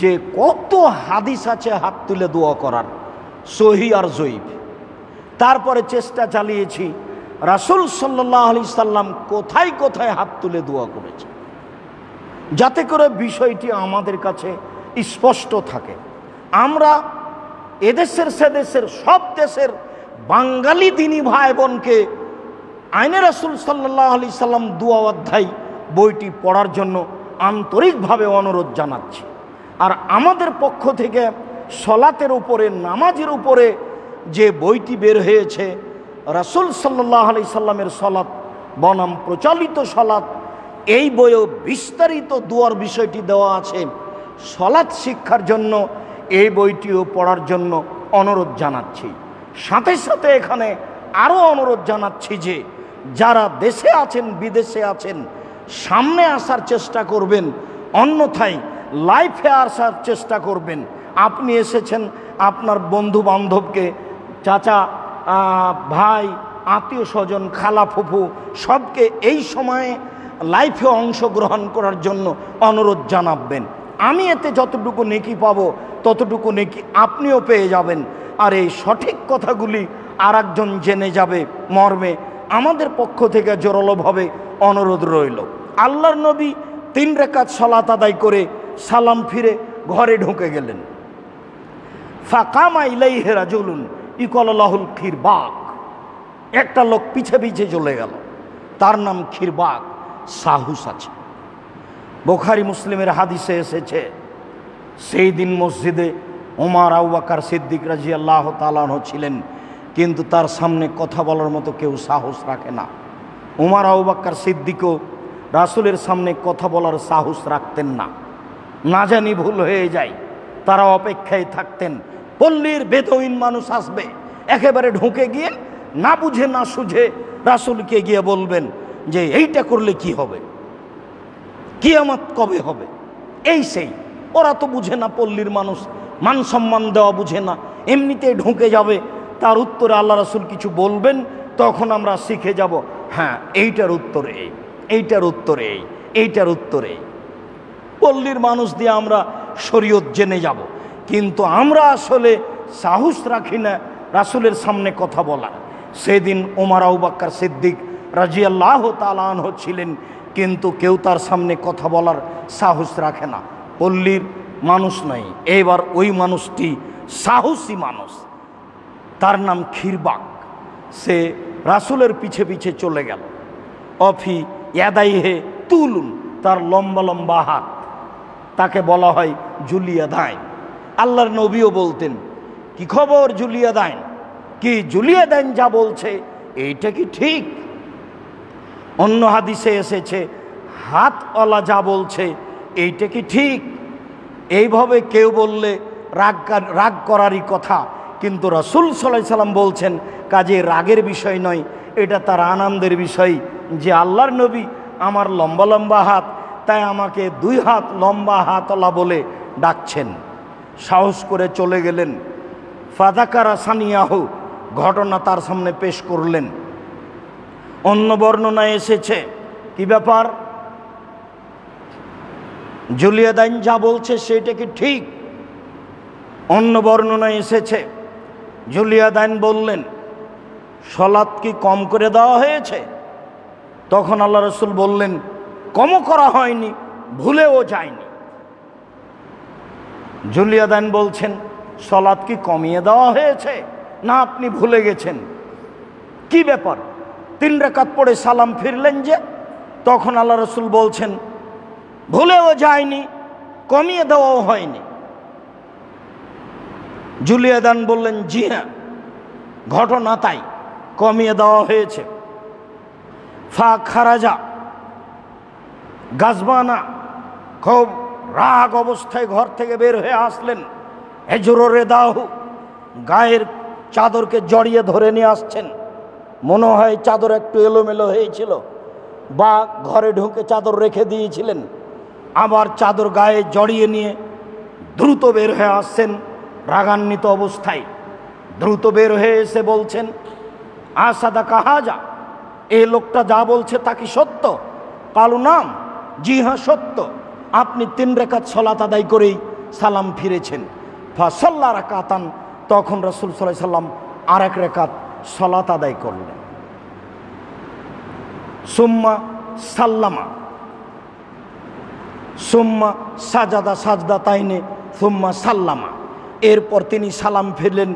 Speaker 1: যে কত হাদিস আছে হাত তুলে দোয়া করার, সহি আর জয়ীফ। তারপরে চেষ্টা চালিয়েছি রাসূল সাল্লাল্লাহু আলাইহি সাল্লাম কোথায় কোথায় হাত তুলে দোয়া করেছে, যাতে করে বিষয়টি আমাদের কাছে স্পষ্ট থাকে। আমরা এদেশের সেদেশের সব দেশের বাঙালি দিনী ভাই বোনকে আইনে রাসূল সাল্লাল্লাহু আলাইহি সাল্লাম দোয়া অধ্যায় বইটি পড়ার জন্য আন্তরিকভাবে অনুরোধ জানাচ্ছি। আর আমাদের পক্ষ থেকে সলাতের উপরে, নামাজের উপরে যে বইটি বের হয়েছে, রাসূল সাল্লাল্লাহু আলাইহি সাল্লামের সলাত বনাম প্রচলিত সলাত, এই বইয়েও বিস্তারিত দোয়ার বিষয়টি দেওয়া আছে। সলাত শিক্ষার জন্য এই বইটিও পড়ার জন্য অনুরোধ জানাচ্ছি। সাথে সাথে এখানে আরও অনুরোধ জানাচ্ছি যে যারা দেশে আছেন, বিদেশে আছেন, সামনে আসার চেষ্টা করবেন, অন্যথায় লাইফে আসার চেষ্টা করবেন। আপনি এসেছেন আপনার বন্ধু বান্ধবকে, চাচা, ভাই, আত্মীয় স্বজন, খালা, ফুফু সবকে এই সময়ে লাইফে অংশগ্রহণ করার জন্য অনুরোধ জানাবেন। আমি এতে যতটুকু নেকি পাবো ততটুকু নেকি আপনিও পেয়ে যাবেন। আর এই সঠিক কথাগুলি আর একজন জেনে যাবে মর্মে আমাদের পক্ষ থেকে জোরালোভাবে অনুরোধ রইল। আল্লাহর নবী 3 রাকাত সালাত আদায় করে সালাম ফিরে ঘরে ঢুকে গেলেন। ফাকামা ইলাইহি রাজুলুন ইকালা লাহুল খিরবাক, একটা লোক পিছে পিছে চলে গেল, তার নাম খিরবাক, সাহস আছে। বুখারী মুসলিমের হাদিসে এসেছে, সেই দিন মসজিদে ওমর আবু বকর সিদ্দিক রাদিয়াল্লাহু তাআলা আনহু ছিলেন, কিন্তু তার সামনে কথা বলার মতো কেউ সাহস রাখে না। ওমর আবু বকর সিদ্দিকও রাসূলের সামনে কথা বলার সাহস রাখতেন না, না জানি ভুল হয়ে যায়। তারা অপেক্ষায় থাকতেন, পল্লীর বেদুইন মানুষ আসবে, একেবারে ঢুকে গিয়ে না বুঝে না সুঝে রাসূলকে গিয়ে বলবেন যে এইটা করলে কি হবে, কিয়ামত কবে হবে, এই সেই। ওরা তো বুঝে না, পল্লীর মানুষ, মান সম্মান দেওয়া বুঝে না, এমনিতে ঢুকে যাবে। তার উত্তরে আল্লাহ রাসূল কিছু বলবেন, তখন আমরা শিখে যাব, হ্যাঁ এইটার উত্তর এই, এইটার উত্তর এই, এইটার উত্তর এই। পল্লীর মানুষ দিয়ে আমরা শরীয়ত জেনে যাব, কিন্তু আমরা আসলে সাহস রাখি না রাসূলের সামনে কথা বলার। সেদিন ওমর আবু বকর সিদ্দিক রাদিয়াল্লাহু তাআলা আনহু ছিলেন কিন্তু কেউ তার সামনে কথা বলার সাহস রাখে না, পল্লীর মানুষ নয়। এবার ওই মানুষটি সাহসী মানুষ, তার নাম খিরবাক। সে রাসূলের পিছে পিছে চলে গেল। অফি ইয়াদাইহে তুলুন, তার লম্বা লম্বা হাত, তাকে বলা হয় জুলিয়া দাইন। আল্লাহর নবীও বলতেন, কি খবর জুলিয়া দাইন, কি জুলিয়া দাইন যা বলছে এইটা কি ঠিক? অন্য হাদিসে এসেছে হাতওয়ালা যা বলছে এইটা কি ঠিক? এইভাবে কেউ বললে রাগ করারই কথা, কিন্তু রাসূল সাল্লাল্লাহু আলাইহি সাল্লাম বলছেন কাজে রাগের বিষয় নয়, এটা তার আনন্দের বিষয় যে আল্লাহর নবী আমার লম্বা লম্বা হাত, তাই আমাকে 2 হাত লম্বা হাতওয়ালা বলে ডাকছেন। সাহস করে চলে গেলেন। ফাযাকারা সানিয়াহু, ঘটনা তার সামনে পেশ করলেন। অন্য বর্ণনায় এসেছে কি ব্যাপার, জুলিয়া দাইন যা বলছে সেটা কি ঠিক? অন্য বর্ণনায় এসেছে জুলিয়া দাইন বললেন, সালাত কি কম করে দেওয়া হয়েছে? তখন আল্লাহ রাসূল বললেন, কমও করা হয়নি, ভুলেও যায়নি। জুলিয়া দাইন বলছেন, সালাত কি কমিয়ে দেওয়া হয়েছে, না আপনি ভুলে গেছেন? কি ব্যাপার, 3 রাকাত পড়ে সালাম ফিরলেন যে? তখন আল্লাহ রাসূল বলছেন, ভুলেও যায়নি, কমিয়ে দেওয়াও হয়নি। জুলিয়া দাইন বললেন, জি হ্যাঁ, ঘটনা তাই, কমিয়ে দেওয়া হয়েছে। ফা খারাজা গাজবানা, খুব রাগ অবস্থায় ঘর থেকে বের হয়ে আসলেন। হেজুরে দাহু, গায়ের চাদরকে জড়িয়ে ধরে নিয়ে আসছেন। মনে হয় চাদর একটু এলোমেলো হয়েছিল, বা ঘরে ঢুকে চাদর রেখে দিয়েছিলেন। আবার চাদর গায়ে জড়িয়ে নিয়ে দ্রুত বের হয়ে আসছেন রাগান্বিত অবস্থায়। দ্রুত বের হয়ে এসে বলছেন, আসাদা কাহাজা, এই লোকটা যা বলছে তা কি সত্য? কালু নাম, জি হ্যাঁ সত্য, আপনি 3 রাকাত সালাত আদায় করেই সালাম ফিরেছেন। ফাসাল্লা রাকাতান, তখন রাসূল সাল্লাল্লাহু আলাইহি সাল্লাম আর 1 রাকাত সালাত আদায় করলেন। সুম্মা সাল্লামা, সুম্মা সাজাদা সাজদা তাইনে সুম্মা সাল্লামা, এরপর তিনি সালাম ফিরলেন,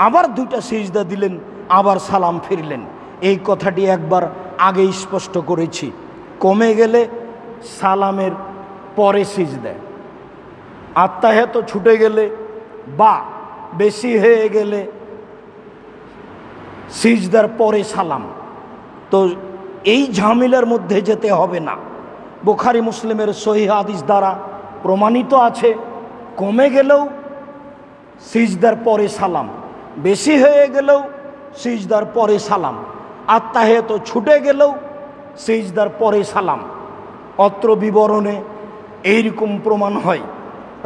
Speaker 1: আবার 2টা সিজদা দিলেন, আবার সালাম ফিরলেন। এই কথাটি একবার আগে স্পষ্ট করেছি। কমে গেলে সালামের পরে সিজদা, আত্তাহিয়াত ছুটে গেলে বা বেশি হয়ে গেলে সিজদার পরে সালাম। তো এই ঝামেলার মধ্যে যেতে হবে না। বুখারী মুসলিমের সহিহ হাদিস দ্বারা প্রমাণিত আছে, কমে গেলেও সিজদার পরে সালাম, বেশি হয়ে গেলেও সিজদার পরে সালাম, আত্তাহিয়াত ছুটে গেলেও সিজদার পরে সালাম। অত্র বিবরণে এইরকম প্রমাণ হয়।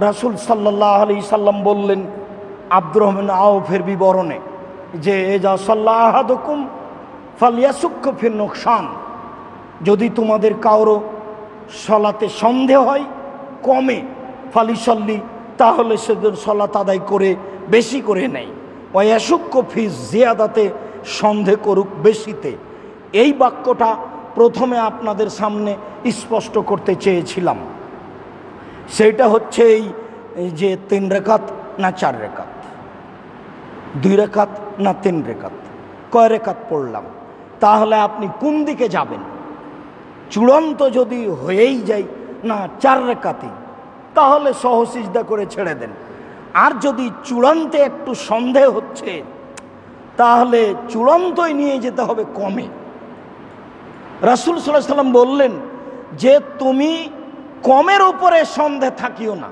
Speaker 1: রাসূল সাল্লাল্লাহু আলাইহি সাল্লাম বললেন আব্দুর রহমান আউফের বিবরণে যে এজা সাল্লাহ আহাদুকুম ফালিয়াসুক্ক ফিন নুকসান, যদি তোমাদের কারো সলাতে সন্দেহ হয় কমে, ফালিসল্লি, তাহলে সেদিন সলাত আদায় করে বেশি করে নেয়। ওয়াসুক্ক ফি জিয়াদাতে, সন্দেহ করুক বেশিতে। এই বাক্যটা প্রথমে আপনাদের সামনে স্পষ্ট করতে চেয়েছিলাম। সেইটা হচ্ছে এই যে 3 রাকাত না 4 রাকাত, 2 রাকাত না 3 রাকাত, কয় রাকাত পড়লাম, তাহলে আপনি কোন দিকে যাবেন? চূড়ান্ত যদি হয়েই যায় না 4 রাকাতই, তাহলে সহসিজদা করে ছেড়ে দেন। আর যদি চূড়ান্তে একটু সন্দেহ হচ্ছে, তাহলে চূড়ান্তই নিয়ে যেতে হবে কমে। রাসূল সাল্লাল্লাহু আলাইহি সাল্লাম বললেন যে তুমি কমের উপরে সন্দেহ থাকিও না,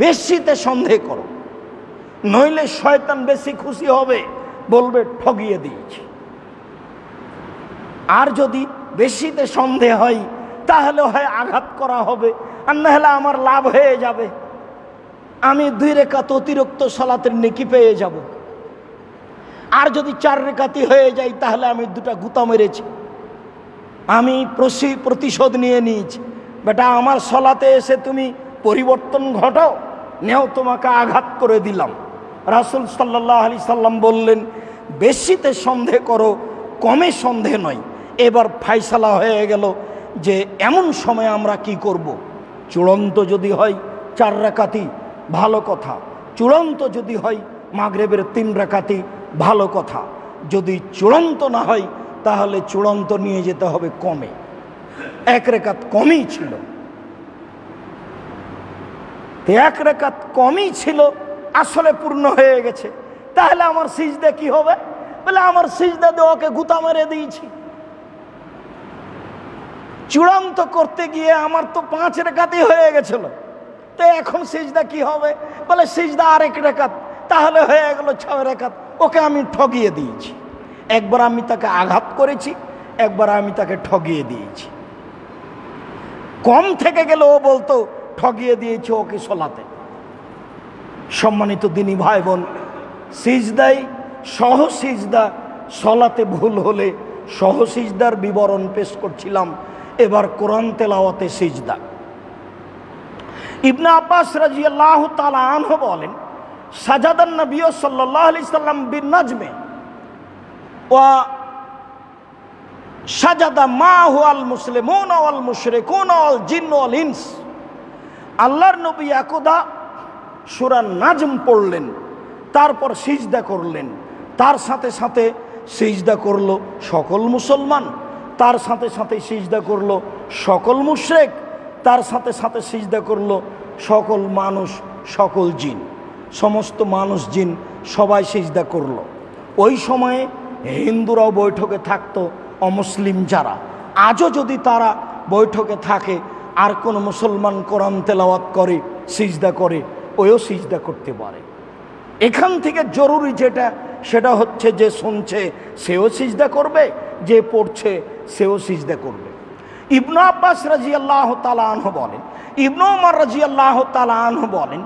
Speaker 1: বেশিতে সন্দেহ করো, নইলে শয়তান বেশি খুশি হবে, বলবে ঠগিয়ে দিয়েছি। আর যদি বেশিতে সন্দেহ হয়, তাহলে হয় আঘাত করা হবে, আর না হলে আমার লাভ হয়ে যাবে, আমি 2 রাকাত অতিরিক্ত সালাতের নেকি পেয়ে যাব। আর যদি 4 রাকাতই হয়ে যায়, তাহলে আমি 2টা গুতা মেরেছি, আমি প্রতিশোধ নিয়ে নিয়েছি। বেটা, আমার সলাতে এসে তুমি পরিবর্তন ঘটাও, নেও তোমাকে আঘাত করে দিলাম। রাসূল সাল্লাল্লাহু আলাইহি সাল্লাম বললেন বেশিতে সন্দেহ করো, কমে সন্দেহ নয়। এবার ফায়সালা হয়ে গেল যে এমন সময় আমরা কি করব। চূড়ান্ত যদি হয় 4 রাকাতই ভালো কথা, চূড়ান্ত যদি হয় মাগরিবের 3 রাকাতই ভালো কথা, যদি চূড়ান্ত না হয় তাহলে চূড়ান্ত নিয়ে যেতে হবে কমে। 1 রাকাত কমই ছিল, 1 রাকাত কমই ছিল, আসলে পূর্ণ হয়ে গেছে। তাহলে আমার সিজদা কি হবে? বলে আমার সিজদা দেওয়াকে গুতা মেরে দিয়েছি। চূড়ান্ত করতে গিয়ে আমার তো 5 রাকাতই হয়ে গেছিল, তো এখন সিজদা কি হবে? বলে সিজদা আর 1 রাকাত, তাহলে হয়ে গেল 6 রাকাত। ওকে আমি ঠগিয়ে দিয়েছি। একবার আমি তাকে আঘাত করেছি, একবার আমি তাকে ঠগিয়ে দিয়েছি। কম থেকে গেলে ও বলতো ঠগিয়ে দিয়েছি ওকে সলাতে। সম্মানিত দিনী ভাই বোন, সিজদাই সহ সিজদা সলাতে ভুল হলে সহ সিজদার বিবরণ পেশ করছিলাম। এবার কোরআন তেলাওয়াতে সিজদা। ইবনে আব্বাস রাদিয়াল্লাহু তাআলা আনহু বলেন, সাজাদান নবী সাল্লাল্লাহু আলাইহি সাল্লাম বিন নাজমে ওয়া সাজাদা মাহু আল মুসলিমুন ওয়াল মুশরিকুন ওয়াল জিন ওয়াল ইনস। আল্লাহর নবী একদা সূরা নাজম পড়লেন, তারপর সিজদা করলেন। তার সাথে সাথে সিজদা করলো সকল মুসলমান, তার সাথে সাথে সিজদা করলো সকল মুশরিক, তার সাথে সাথে সিজদা করলো সকল মানুষ, সকল জিন। সমস্ত মানুষ জিন সবাই সিজদা করলো। ওই সময়ে হিন্দুরাও বৈঠকে থাকতো, অমুসলিম যারা। আজও যদি তারা বৈঠকে থাকে আর কোনো মুসলমান কোরআন তেলাওয়াত করে, সিজদা করে, ওও সিজদা করতে পারে। এখান থেকে জরুরি যেটা, সেটা হচ্ছে যে শুনছে সেও সিজদা করবে, যে পড়ছে সেও সিজদা করবে। ইবনে আব্বাস রাদিয়াল্লাহু তাআলা আনহু বলেন, ইবনে ওমর রাদিয়াল্লাহু তাআলা আনহু বলেন,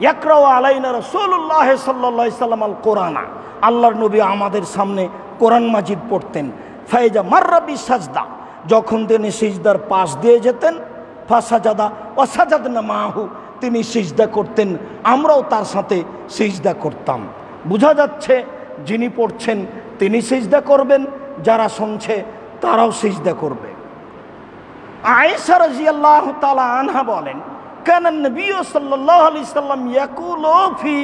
Speaker 1: ইয়াকরাউ আলাইনা রাসূলুল্লাহ সাল্লাল্লাহু আলাইহি সাল্লাম আল কোরআনা। আল্লাহর নবী আমাদের সামনে কোরআন মাজিদ পড়তেন। ফাইজা মাররা বিসাজদা, যখন তিনি সিজদার পাশ দিয়ে যেতেন, ফাসাজাদা ওয়া সাজাদনা মাহু, তিনি সিজদা করতেন, আমরাও তার সাথে সিজদা করতাম। বোঝা যাচ্ছে যিনি পড়ছেন তিনি সিজদা করবেন, যারা শুনছে তারাও সিজদা করবে। আয়েশা রাদিয়াল্লাহু তাআলা আনহা বলেন, কানা নবী সাল্লাল্লাহু আলাইহি সাল্লাম ইয়াকুলু ফি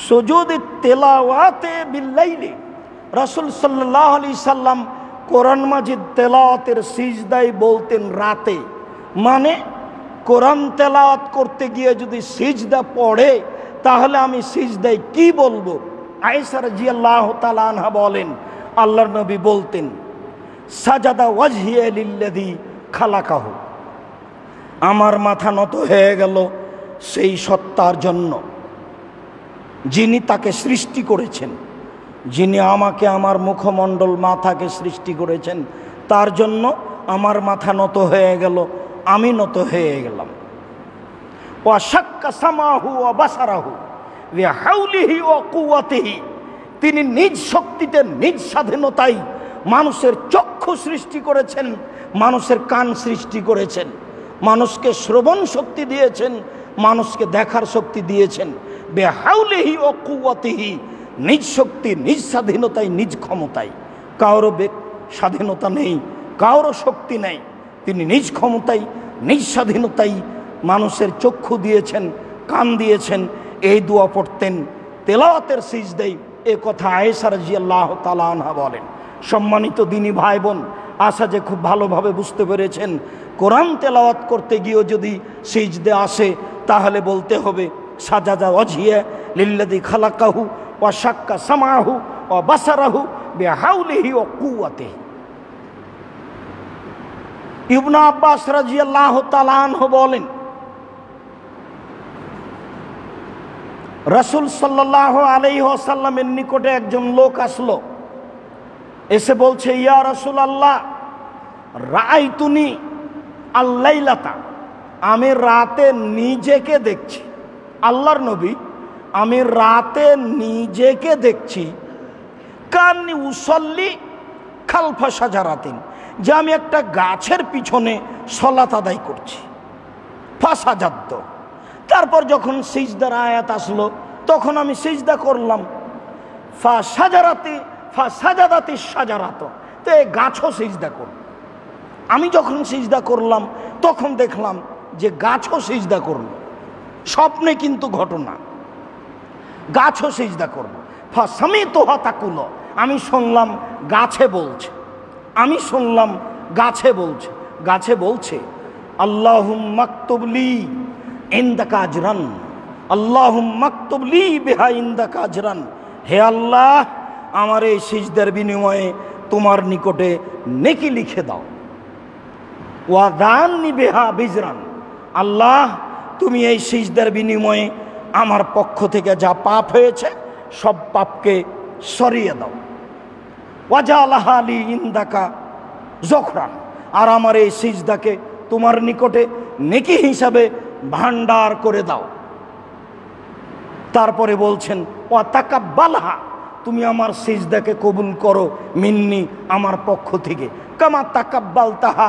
Speaker 1: সুজুদিত তিলাওয়াতি বিল-লাইলি। রাসূল সাল্লাল্লাহু আলাইহি সাল্লাম কোরআন মাজিদ তেলাওয়াতের সিজদায় বলতেন রাতে। মানে কোরআন তেলাওয়াত করতে গিয়ে যদি সিজদা পড়ে তাহলে আমি সিজদায় কি বলবো? আয়েশা রাদিয়াল্লাহু তাআলা আনহা বলেন, আল্লাহর নবী বলতেন, সাজাদা ওয়াজহিয়া লিল্লাযী খালাকাহু, আমার মাথা নত হয়ে গেল সেই সত্তার জন্য যিনি তাকে সৃষ্টি করেছেন, যিনি আমাকে, আমার মুখমণ্ডল, মাথাকে সৃষ্টি করেছেন, তার জন্য আমার মাথা নত হয়ে গেল, আমি নত হয়ে গেলাম। ওয়া শাক্কা সামাহু ওয়া বাসারাহু বিহাউলিহি ওয়া কুওয়াতিহি, তিনি নিজ শক্তিতে, নিজ স্বাধীনতায় মানুষের চক্ষু সৃষ্টি করেছেন, মানুষের কান সৃষ্টি করেছেন, মানুষকে শ্রবণ শক্তি দিয়েছেন, মানুষকে দেখার শক্তি দিয়েছেন। বিহাউলিহি ওয়া কুওয়াতিহি, নিজ শক্তি, নিজ স্বাধীনতায়, নিজ ক্ষমতায়। কারো স্বাধীনতা নেই, কারো শক্তি নেই। তিনি নিজ ক্ষমতায়, নিজ স্বাধীনতায় মানুষের চক্ষু দিয়েছেন, কান দিয়েছেন। এই দোয়া পড়তেন তেলাওয়াতের সিজদায়। এ কথা আয়েশা রাদিয়াল্লাহু তাআলা আনহা বলেন। সম্মানিত দিনী ভাই বোন, আশা যে খুব ভালোভাবে বুঝতে পেরেছেন, কোরআন তেলাওয়াত করতে গিয়েও যদি সিজদা আসে তাহলে বলতে হবে সাজাদা ওয়াজহিয়া লিল্লাযী খালাকাহু ওয়া শাক্কা সামাহু ওয়া বাসারাহু বিহাউলিহি ওয়া কুওয়াতিহি। ইবনে আব্বাস রাদিয়াল্লাহু তাআলা আনহু বলেন, রাসূল সাল্লাল্লাহু আলাইহি ওয়াসাল্লামের নিকটে একজন লোক আসলো, এসে বলছে, ইয়া রাসূলুল্লাহ, রাআইতুনি আল-লাইলাতা, আমি রাতে নিজেকে দেখছি। আল্লাহর নবী, আমি রাতে নিজেকে দেখছি, কান্নি উসাল্লি খালফা শাজারাতিন, যে আমি একটা গাছের পিছনে সালাত আদায় করছি। ফাসাজাদ্দ, তারপর যখন সিজদার আয়াত আসলো তখন আমি সিজদা করলাম। ফাসাজাদাতি শাজারাত, তো এই গাছও সিজদা করল। আমি যখন সিজদা করলাম তখন দেখলাম যে গাছও সিজদা করলো। স্বপ্নে কিন্তু ঘটনা, গাছও সিজদা করলো। ফাসামি তোহা তাকুল, আমি শুনলাম গাছে বলছে, আমি শুনলাম গাছে বলছে, গাছে বলছে আল্লাহুম্মা মাকতুবলি ইনদাকা আজরান, আল্লাহুম্মা মাকতুবলি বিহা ইনদাকা আজরান, হে আল্লাহ আমার এই সিজদার বিনিময়ে তোমার নিকটে নেকি লিখে দাও। ওয়াদান্নি বিহা বিজরান, আল্লাহ তুমি এই সিজদার বিনিময়ে আমার পক্ষ থেকে যা পাপ হয়েছে সব পাপকে সরিয়ে দাও। ওয়াজালাহা লি ইনদাকা যখরান, আর আমার এই সিজদাকে তোমার নিকটে নেকি হিসাবে ভান্ডার করে দাও। তারপরে বলছেন ওয়া তাকাব্বালহা, তুমি আমার সিজদাকে কবুল করো মিন্নি, আমার পক্ষ থেকে, কামা তাকাব্বালতাহা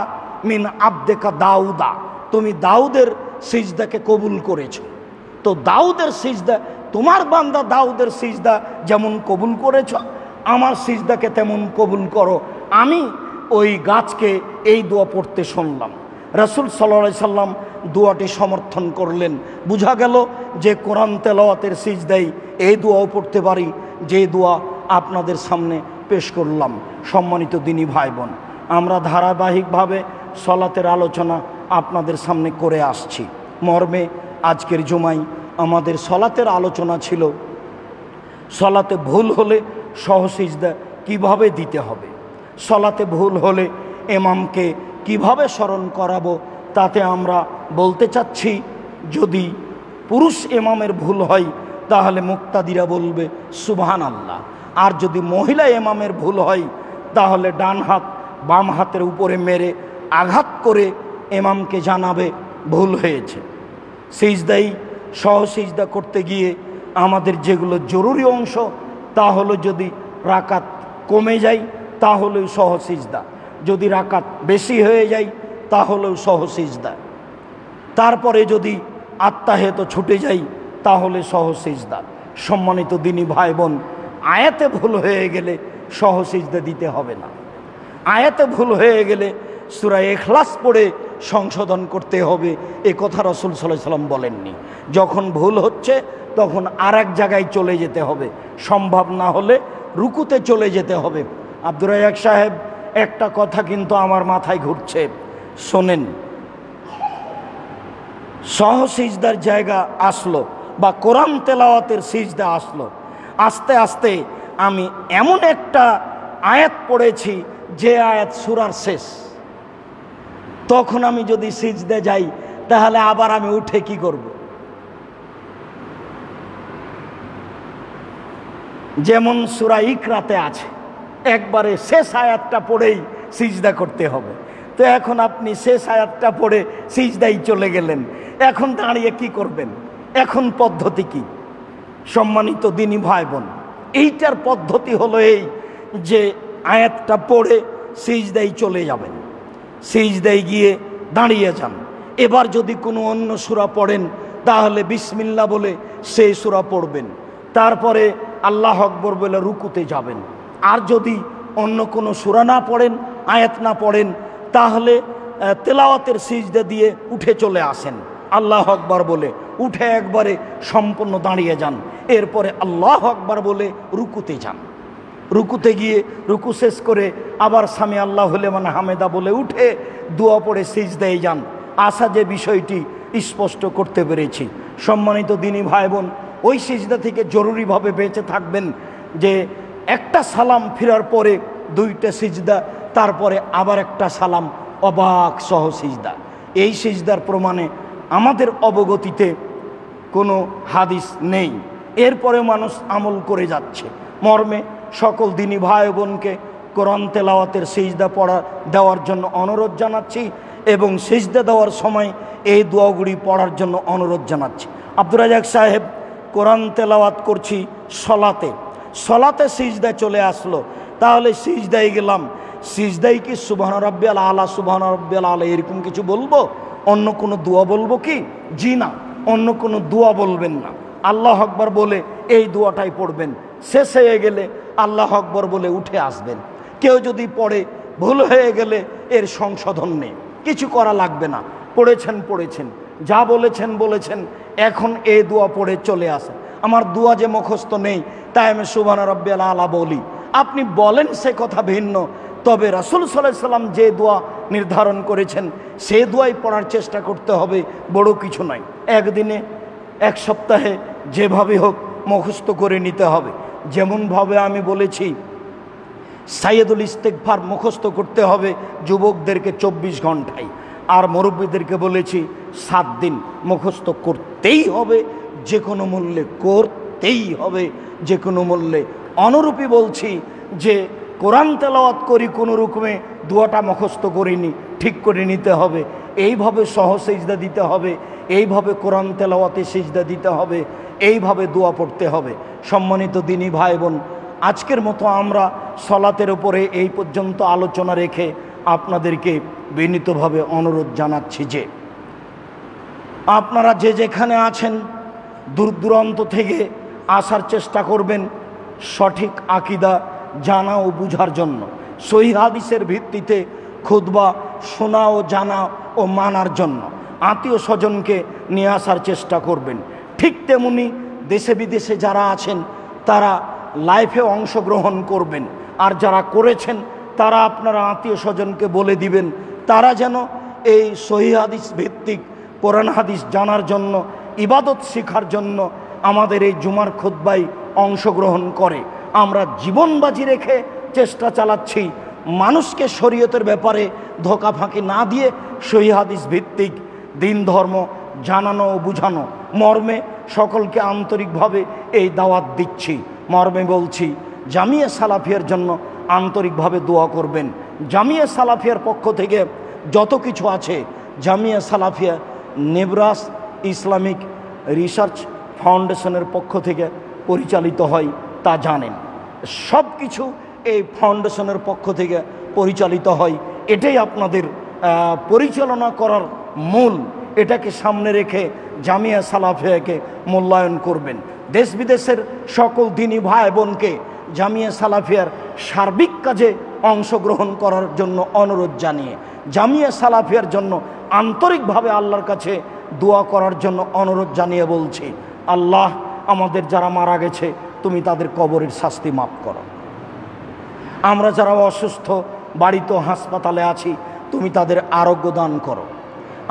Speaker 1: মিন আবদেকা দাউদা, তুমি দাউদের সিজদাকে কবুল করেছো। তো দাউদের সিজদা, তোমার বান্দা দাউদের সিজদা যেমন কবুল করেছো, আমার সিজদাকে তেমন কবুল করো। আমি ওই গাছকে এই দোয়া পড়তে শুনলাম। রাসূল সাল্লাল্লাহু আলাইহি সাল্লাম দোয়াটি সমর্থন করলেন। বোঝা গেল যে কোরআন তেলাওয়াতের সিজদাই এই দোয়াও পড়তে পারি, যে দোয়া আপনাদের সামনে পেশ করলাম। সম্মানিত দিনী ভাই বোন, আমরা ধারাবাহিকভাবে সলাতের আলোচনা আপনাদের সামনে করে আসছি। মর্মে আজকের জুমায় আমাদের সলাতের আলোচনা ছিল সলাতে ভুল হলে সহসিজদা কিভাবে দিতে হবে, সলাতে ভুল হলে ইমামকে কিভাবে স্মরণ করাবো। তাতে আমরা বলতে চাচ্ছি, যদি পুরুষ ইমামের ভুল হয় তাহলে মুক্তাদিরা বলবে সুবহানাল্লাহ, আর যদি মহিলা ইমামের ভুল হয় তাহলে ডান হাত বাম হাতের উপরে মেরে আঘাত করে ইমামকে জানাবে ভুল হয়েছে। সিজদাই সহসিজদা করতে গিয়ে আমাদের যেগুলো জরুরি অংশ, তা হলো যদি রাকাত কমে যায় তাহলেও সহসিজদা, যদি রাকাত বেশি হয়ে যায় তাহলেও সহসিজদা, তারপরে যদি আত্মাহেত ছুটে যায় তাহলে সহসিজদা। সম্মানিত দিনী ভাই বোন, আয়াতে ভুল হয়ে গেলে সহসিজদা দিতে হবে না। আয়াতে ভুল হয়ে গেলে সূরা ইখলাস পড়ে সংশোধন করতে হবে, এ কথা রাসূল সাল্লাল্লাহু আলাইহি সাল্লাম বলেননি। যখন ভুল হচ্ছে তখন আর এক জায়গায় চলে যেতে হবে, সম্ভব না হলে রুকুতে চলে যেতে হবে। আব্দুর রাজ্জাক সাহেব, একটা কথা কিন্তু আমার মাথায় ঘুরছে, শোনেন। সহসিজদার জায়গা আসলো বা কোরআন তেলাওয়াতের সিজদা আসলো, আস্তে আস্তে আমি এমন একটা আয়াত পড়েছি যে আয়াত সূরার শেষ। তখন আমি যদি সিজদা যাই তাহলে আবার আমি উঠে কি করব? যেমন সূরা ইকরাতে আছে, একবারে শেষ আয়াতটা পড়েই সিজদা করতে হবে। তো এখন আপনি শেষ আয়াতটা পড়ে সিজদাই চলে গেলেন, এখন দাঁড়িয়ে কি করবেন? এখন পদ্ধতি কি? সম্মানিত দিনী ভাই বোন, এইটার পদ্ধতি হলো এই যে আয়াতটা পড়ে সিজদাই চলে যাবেন, সিজদাই গিয়ে দাঁড়িয়ে যান। এবার যদি কোনো অন্য সূরা পড়েন তাহলে বিসমিল্লাহ বলে সেই সূরা পড়বেন, তারপরে আল্লাহ আকবর বলে রুকুতে যাবেন। আর যদি অন্য কোনো সূরা না পড়েন, আয়াত না পড়েন, তাহলে তেলাওয়াতের সিজদা দিয়ে উঠে চলে আসেন, আল্লাহ আকবর বলে উঠে একবারে সম্পূর্ণ দাঁড়িয়ে যান। এরপরে আল্লাহ আকবর বলে রুকুতে যান, রুকুতে গিয়ে রুকু শেষ করে আবার সামি আল্লাহু লিমান হামিদা বলে উঠে দোয়া পড়ে সিজদায় যান। আশা যে বিষয়টি স্পষ্ট করতে পেরেছি। সম্মানিত দিনী ভাই বোন, ওই সিজদা থেকে জরুরিভাবে বেঁচে থাকবেন যে একটা সালাম ফেরার পরে দুইটা সিজদা, তারপরে আবার একটা সালাম, অবাক সহ সিজদা। এই সিজদার প্রমাণে আমাদের অবগতিতে কোনো হাদিস নেই, এরপরে মানুষ আমল করে যাচ্ছে। মর্মে সকল দিনী ভাই বোনকে কোরআন তেলাওয়াতের সিজদা পড়া দেওয়ার জন্য অনুরোধ জানাচ্ছি এবং সিজদা দেওয়ার সময় এই দোয়াগুলি পড়ার জন্য অনুরোধ জানাচ্ছি। আব্দুর রাজ্জাক সাহেব, কোরআন তেলাওয়াত করছি সলাতে, সলাতে সিজদা চলে আসলো, তাহলে সিজদায় গেলাম, সিজদাই কি সুবহান রাব্বিয়াল আলা, সুবহান রাব্বিয়াল আলা এরকম কিছু বলবো? অন্য কোনো দোয়া বলবো কি? জি না, অন্য কোনো দোয়া বলবেন না। আল্লাহ আকবর বলে এই দোয়াটাই পড়বেন। শেষ হয়ে গেলে আল্লাহ আকবর বলে উঠে আসবেন। কেউ যদি পড়ে ভুল হয়ে গেলে এর সংশোধন নেই, কিছু করা লাগবে না। পড়েছেন, যা বলেছেন, এখন এই দোয়া পড়ে চলে আসে। আমার দোয়া যে মুখস্থ নেই তাই আমি সুবহান রাব্বিয়াল আলা বলি, আপনি বলেন সে কথা ভিন্ন, তবে রাসূল সাল্লাল্লাহু আলাইহি সাল্লাম যে দোয়া নির্ধারণ করেছেন সে দোয়াই পড়ার চেষ্টা করতে হবে, বড় কিছু নয়। একদিনে, এক সপ্তাহে, যেভাবে হোক মুখস্থ করে নিতে হবে। যেমনভাবে আমি বলেছি সাইয়্যিদুল ইস্তিগফার মুখস্থ করতে হবে যুবকদেরকে 24 ঘন্টায়, আর মুরব্বীদেরকে বলেছি 7 দিন মুখস্থ করতেই হবে, যে কোনো মূল্যে করতেই হবে, যে কোনো মূল্যে। অনুরূপী বলছি যে কোরআন তেলাওয়াত করি কোনো রকমে দোয়াটা মুখস্থ করিনি, ঠিক করে নিতে হবে। এইভাবে সিজদা দিতে হবে, এইভাবে কোরআন তেলাওয়াতে সিজদা দিতে হবে, এইভাবে দোয়া পড়তে হবে। সম্মানিত দিনী ভাই বোন, আজকের মতো আমরা সলাতের উপরে এই পর্যন্ত আলোচনা রেখে আপনাদেরকে বিনীতভাবে অনুরোধ জানাচ্ছি যে আপনারা যে যেখানে আছেন দূর দূরান্ত থেকে আসার চেষ্টা করবেন সঠিক আকীদা জানা ও বুঝার জন্য, সহিহ হাদিসের ভিত্তিতে খুতবা শোনা ও জানা ও মানার জন্য। আত্মীয় স্বজনকে নিয়ে আসার চেষ্টা করবেন। ঠিক তেমনি দেশে বিদেশে যারা আছেন তারা লাইফে অংশগ্রহণ করবেন, আর যারা করেছেন তারা আপনারা আত্মীয় স্বজনকে বলে দিবেন তারা যেন এই সহিহ হাদিস ভিত্তিক কোরআন হাদিস জানার জন্য, ইবাদত শেখার জন্য আমাদের এই জুমার খুতবায় অংশগ্রহণ করে। আমরা জীবন বাজি রেখে চেষ্টা চালাচ্ছি মানুষকে শরীয়তের ব্যাপারে ধোঁকা ফাঁকি না দিয়ে সহিহ হাদিস ভিত্তিক দিন ধর্ম জানানো ও বুঝানো মর্মে সকলকে আন্তরিকভাবে এই দাওয়াত দিচ্ছি। মর্মে বলছি জামিয়া সালাফিয়ার জন্য আন্তরিকভাবে দোয়া করবেন। জামিয়া সালাফিয়ার পক্ষ থেকে যত কিছু আছে, জামিয়া সালাফিয়া নেবরাস ইসলামিক রিসার্চ ফাউন্ডেশনের পক্ষ থেকে পরিচালিত হয় তা জানেন। সব কিছু এই ফাউন্ডেশনের পক্ষ থেকে পরিচালিত হয়, এটাই আপনাদের পরিচালনা করার মূল। এটাকে সামনে রেখে জামিয়া সালাফিয়াকে মূল্যায়ন করবেন। দেশ বিদেশের সকল দিনী ভাই বোনকে জামিয়া সালাফিয়ার সার্বিক কাজে অংশগ্রহণ করার জন্য অনুরোধ জানিয়ে জামিয়া সালাফিয়ার জন্য আন্তরিকভাবে আল্লাহর কাছে দোয়া করার জন্য অনুরোধ জানিয়ে বলছি, আল্লাহ আমাদের যারা মারা গেছে তুমি তাদের কবরের শাস্তি মাফ করো। আমরা যারা অসুস্থ বাড়িতে হাসপাতালে আছি তুমি তাদের আরোগ্য দান করো।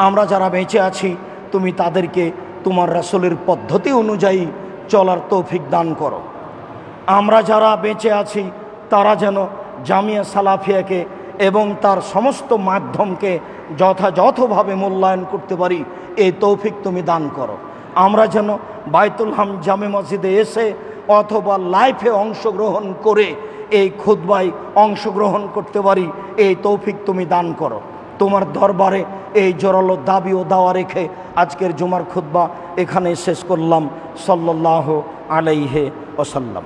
Speaker 1: আমরা যারা বেঁচে আছি তুমি তাদেরকে তোমার রাসূলের পদ্ধতি অনুযায়ী চলার তৌফিক দান করো। আমরা যারা বেঁচে আছি তারা যেন জামিয়া সালাফিয়াকে এবং তার সমস্ত মাধ্যমকে যথাযথভাবে মূল্যায়ন করতে পারি, এই তৌফিক তুমি দান করো। আমরা যেন বাইতুল হাম জামে মসজিদে এসে অথবা লাইফে অংশগ্রহণ করে এই খুতবায় অংশগ্রহণ করতে পারি, এই তৌফিক তুমি দান করো। তোমার দরবারে এই জোরালো দাবি ও দাওয়া রেখে আজকের জুমার খুতবা এখানে শেষ করলাম। সাল্লাল্লাহু আলাইহি ওয়াসাল্লাম।